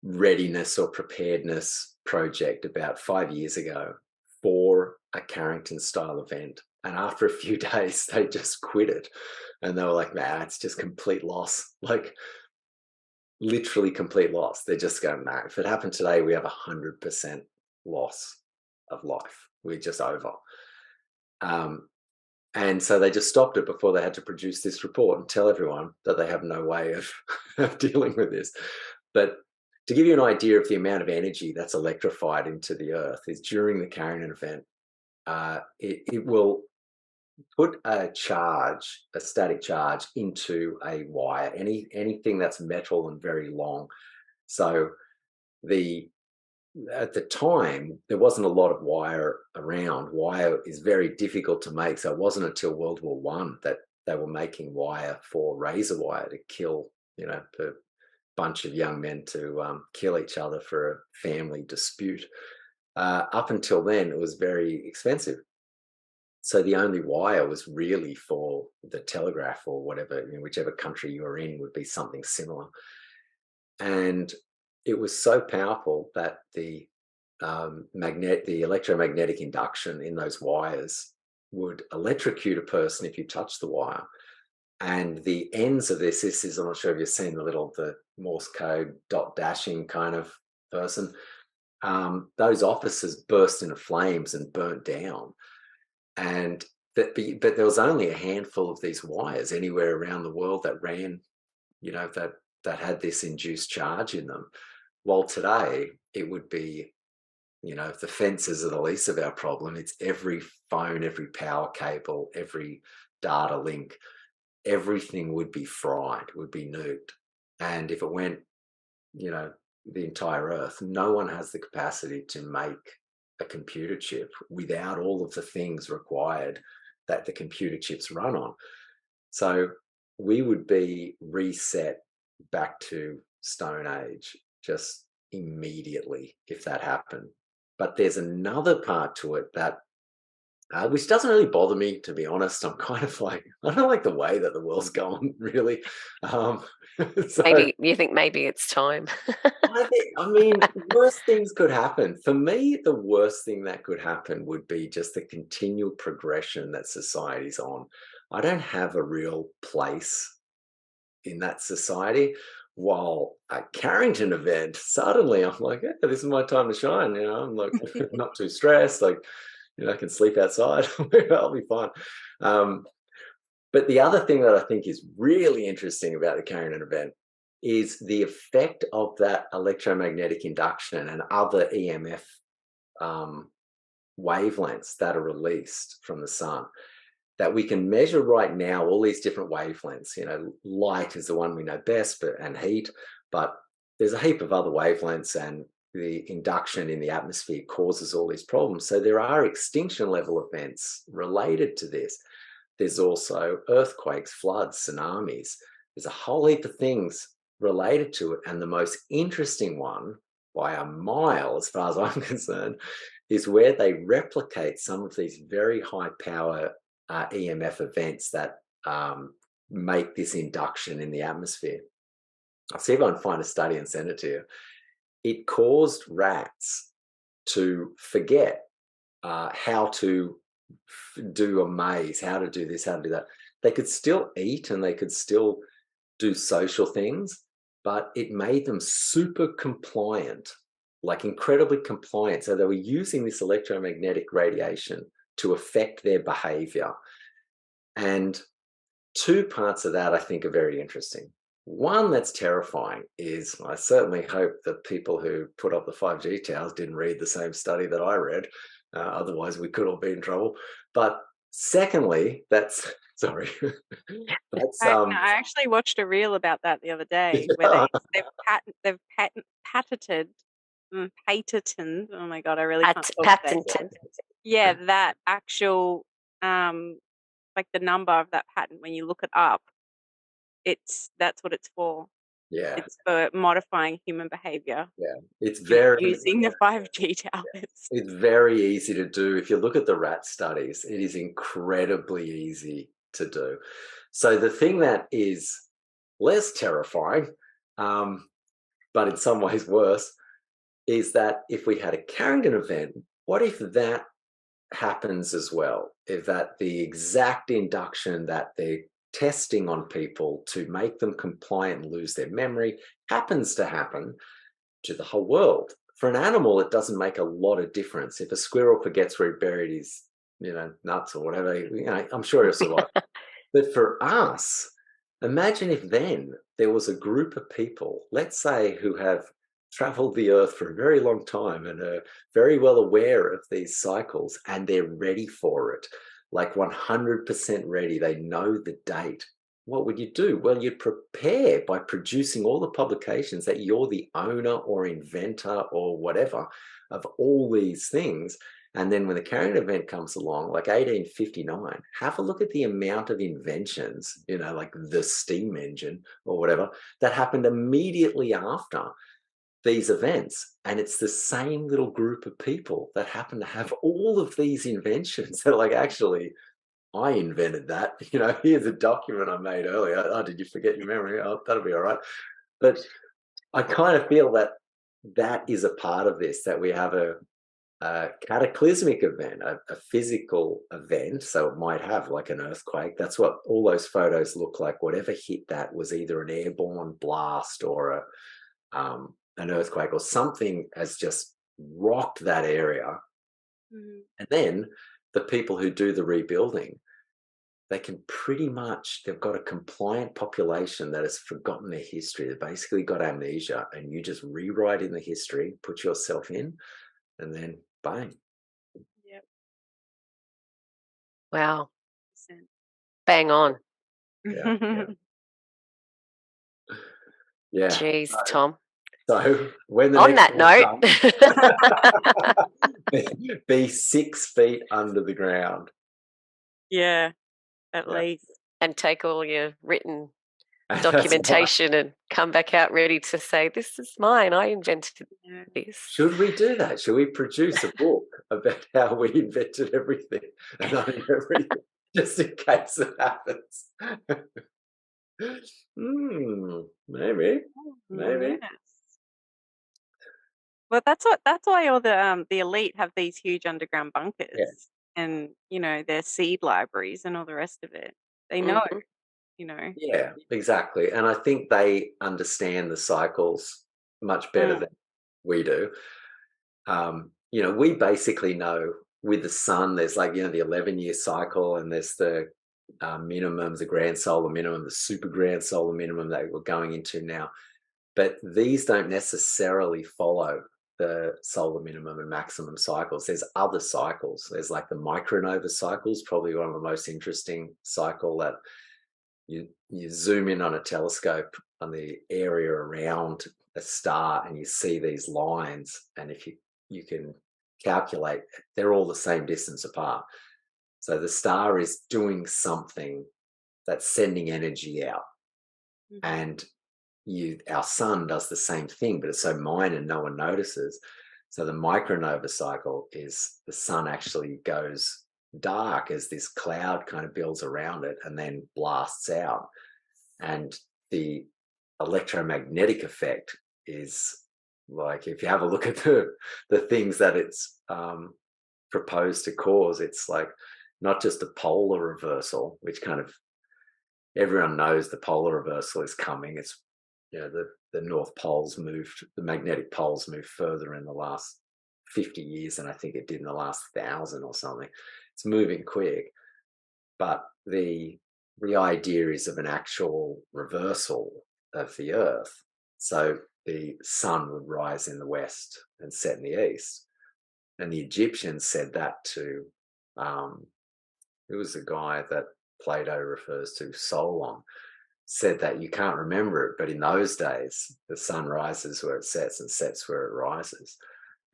readiness or preparedness project about 5 years ago for a Carrington style event. And after a few days, they just quit it. And they were like, nah, it's just complete loss. Like, literally complete loss. They're just going, no, if it happened today, we have 100% loss of life. We're just over. And so they just stopped it before they had to produce this report and tell everyone that they have no way of dealing with this. But to give you an idea of the amount of energy that's electrified into the earth is during the Carrington event, it will put a static charge into a wire, anything that's metal and very long. So at the time, there wasn't a lot of wire around. Wire is very difficult to make. So it wasn't until World War I that they were making wire for razor wire to kill, a bunch of young men to kill each other for a family dispute. Up until then, it was very expensive. So the only wire was really for the telegraph or whatever, whichever country you were in would be something similar. And it was so powerful that the electromagnetic induction in those wires would electrocute a person if you touch the wire. And the ends of this is, I'm not sure if you've seen the Morse code dot dashing kind of person. Those offices burst into flames and burnt down. But there was only a handful of these wires anywhere around the world that ran, that had this induced charge in them. While today it would be, the fences are the least of our problem. It's every phone, every power cable, every data link, everything would be fried, would be nuked. And if it went, the entire Earth, no one has the capacity to make a computer chip without all of the things required that the computer chips run on. So we would be reset back to Stone Age just immediately if that happened. But there's another part to it that which doesn't really bother me, to be honest. I'm kind of like, I don't like the way that the world's going, really. So, maybe you think maybe it's time. I mean, worse things could happen. For me, the worst thing that could happen would be just the continual progression that society's on. I don't have a real place in that society. While a Carrington event, suddenly I'm like, yeah, this is my time to shine. I'm like, not too stressed. Like, I can sleep outside. I'll be fine. But the other thing that I think is really interesting about the Carrington event is the effect of that electromagnetic induction and other EMF wavelengths that are released from the sun that we can measure right now, all these different wavelengths. Light is the one we know best, and heat, but there's a heap of other wavelengths, and the induction in the atmosphere causes all these problems. So there are extinction level events related to this. There's also earthquakes, floods, tsunamis. There's a whole heap of things related to it. And the most interesting one, by a mile, as far as I'm concerned, is where they replicate some of these very high power EMF events that make this induction in the atmosphere. I'll see if I can find a study and send it to you. It caused rats to forget how to do a maze, how to do this, how to do that. They could still eat and they could still do social things, but it made them super compliant, like incredibly compliant. So they were using this electromagnetic radiation to affect their behavior. And two parts of that I think are very interesting. One that's terrifying is, I certainly hope that people who put up the 5G towers didn't read the same study that I read. Otherwise, we could all be in trouble. But secondly, that's sorry. That's I actually watched a reel about that the other day, where they've patented. Oh my god, I really can't talk patented. Yeah, that actual like the number of that patent. When you look it up, that's what it's for. Yeah, it's for modifying human behavior. Yeah, it's very using the 5G towers. It's very easy to do. If you look at the rat studies, it is incredibly easy to do. So the thing that is less terrifying, but in some ways worse, is that if we had a Carrington event, what if that happens as well? If that the exact induction that they're testing on people to make them compliant and lose their memory happens to happen to the whole world. For an animal, it doesn't make a lot of difference. If a squirrel forgets where he buried his, nuts or whatever, I'm sure he'll survive. But for us, imagine if then there was a group of people, let's say, who have traveled the earth for a very long time and are very well aware of these cycles, and they're ready for it, like 100% ready. They know the date. What would you do? Well, you'd prepare by producing all the publications that you're the owner or inventor or whatever of all these things. And then when the Carrington event comes along, like 1859, have a look at the amount of inventions, like the steam engine or whatever, that happened immediately after these events. And it's the same little group of people that happen to have all of these inventions. They're like, actually, I invented that. Here's a document I made earlier. Oh, did you forget your memory? Oh, that'll be all right. But I kind of feel that is a part of this, that we have a cataclysmic event, a physical event. So it might have like an earthquake. That's what all those photos look like. Whatever hit that was either an airborne blast or an earthquake, or something has just rocked that area. Mm-hmm. And then the people who do the rebuilding, they can they've got a compliant population that has forgotten their history. They've basically got amnesia, and you just rewrite in the history, put yourself in, and then bang. Yep. Wow. Bang on. Yeah. Yeah. Jeez, Tom. So when the on that note, be 6 feet under the ground. Yeah, at least. and take all your written That's right. documentation and come back out ready to say, this is mine, I invented this. Should we do that? Should we produce a book about how we invented everything and own everything, just in case it happens? Maybe. Yes. Well, that's why all the elite have these huge underground bunkers, and their seed libraries and all the rest of it. They know, Yeah, exactly. And I think they understand the cycles much better than we do. We basically know with the sun, there's like, the 11-year cycle, and there's the minimum, the grand solar minimum, the super grand solar minimum that we're going into now. But these don't necessarily follow the solar minimum and maximum cycles. There's other cycles. There's like the micronova cycles, probably one of the most interesting cycle that you zoom in on a telescope on the area around a star and you see these lines, and if you can calculate, they're all the same distance apart. So the star is doing something that's sending energy out, and our sun does the same thing, but it's so minor no one notices. So the micronova cycle is the sun actually goes dark as this cloud kind of builds around it and then blasts out. And the electromagnetic effect is like, if you have a look at the things that it's proposed to cause, it's like not just a polar reversal, which kind of everyone knows the polar reversal is coming. It's the North Pole's moved, the magnetic poles moved further in the last 50 years than I think it did in the last 1,000 or something. It's moving quick, but the idea is of an actual reversal of the Earth. So the sun would rise in the west and set in the east. And the Egyptians said that to, who was the guy that Plato refers to, Solon, said that you can't remember it, but in those days, the sun rises where it sets and sets where it rises.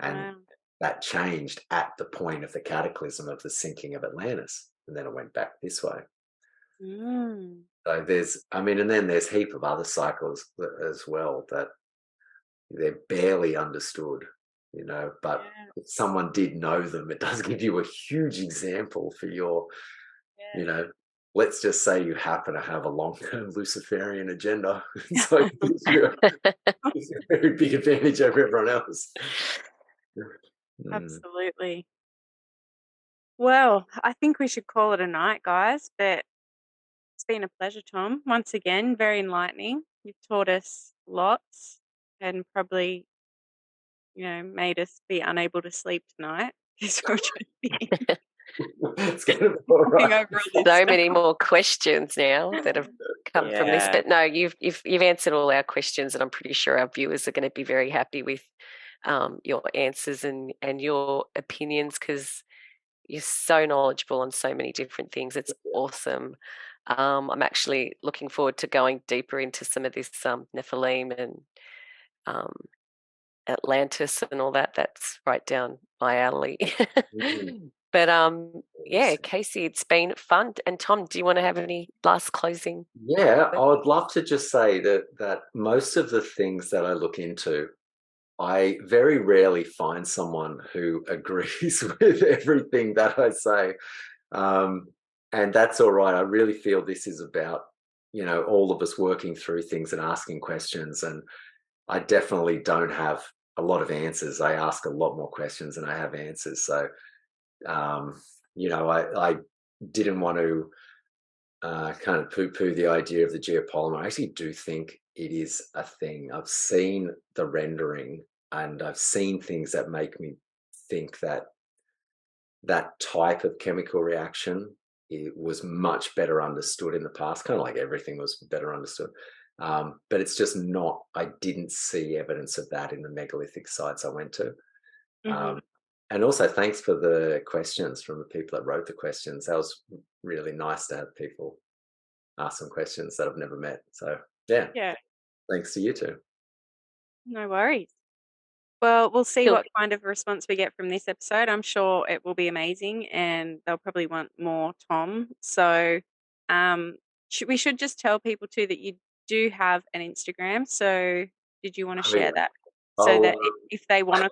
And that changed at the point of the cataclysm of the sinking of Atlantis. And then it went back this way. So and then there's a heap of other cycles as well that they're barely understood, but if someone did know them, it does give you a huge example for your, let's just say you happen to have a long-term Luciferian agenda. So it gives you a very big advantage over everyone else. Absolutely. Well, I think we should call it a night, guys, but it's been a pleasure, Tom. Once again, very enlightening. You've taught us lots and probably, made us be unable to sleep tonight. It's going to be all right. So many more questions now that have come from this, but no, you've answered all our questions, and I'm pretty sure our viewers are going to be very happy with your answers and your opinions, because you're so knowledgeable on so many different things. It's awesome. I'm actually looking forward to going deeper into some of this Nephilim and Atlantis and all that. That's right down my alley. But Casey, it's been fun. And Tom, do you want to have any last closing? Yeah, I would love to just say that most of the things that I look into, I very rarely find someone who agrees with everything that I say. And that's all right. I really feel this is about, all of us working through things and asking questions. And I definitely don't have a lot of answers. I ask a lot more questions than I have answers. So, I didn't want to kind of poo-poo the idea of the geopolymer. I actually do think it is a thing. I've seen the rendering and I've seen things that make me think that type of chemical reaction, it was much better understood in the past, kind of like everything was better understood. But it's just not, I didn't see evidence of that in the megalithic sites I went to. And also thanks for the questions from the people that wrote the questions. That was really nice to have people ask some questions that I've never met. So yeah. Thanks to you two. No worries. Well, we'll see what kind of response we get from this episode. I'm sure it will be amazing, and they'll probably want more Tom. So we should just tell people too that you do have an Instagram. So did you want to share that so that if they want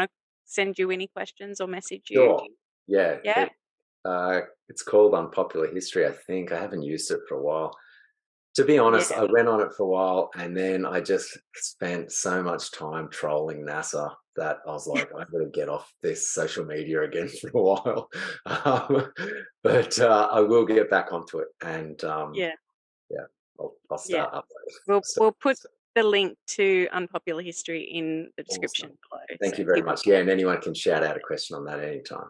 to send you any questions or message you? Sure. Yeah. Yeah. It's called Unpopular History, I think. I haven't used it for a while. To be honest, I went on it for a while and then I just spent so much time trolling NASA that I was like, I'm going to get off this social media again for a while. But I will get back onto it. And I'll start up. We'll put the link to Unpopular History in the description below. Thank you very much. Yeah, and anyone can shout out a question on that anytime.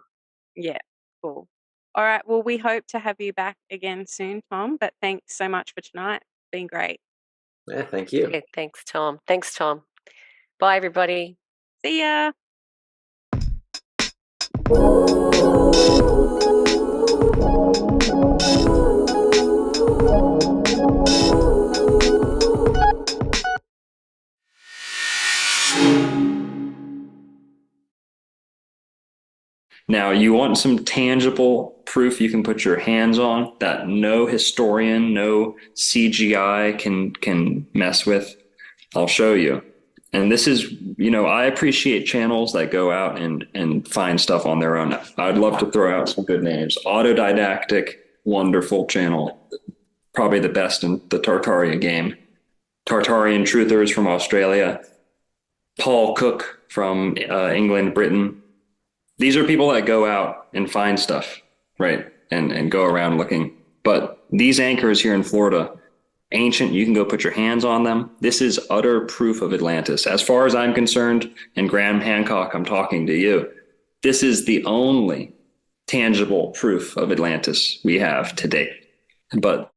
Yeah, cool. All right. Well, we hope to have you back again soon, Tom. But thanks so much for tonight. It's been great. Yeah, thank you. Okay, thanks, Tom. Bye, everybody. See ya. Now, you want some tangible proof you can put your hands on that no historian, no CGI can mess with? I'll show you. And this is, I appreciate channels that go out and find stuff on their own. I'd love to throw out some good names. Autodidactic, wonderful channel. Probably the best in the Tartarian game. Tartarian Truthers from Australia. Paul Cook from England, Britain. These are people that go out and find stuff, right? And go around looking. But these anchors here in Florida, ancient, you can go put your hands on them. This is utter proof of Atlantis. As far as I'm concerned, and Graham Hancock, I'm talking to you, this is the only tangible proof of Atlantis we have to date. But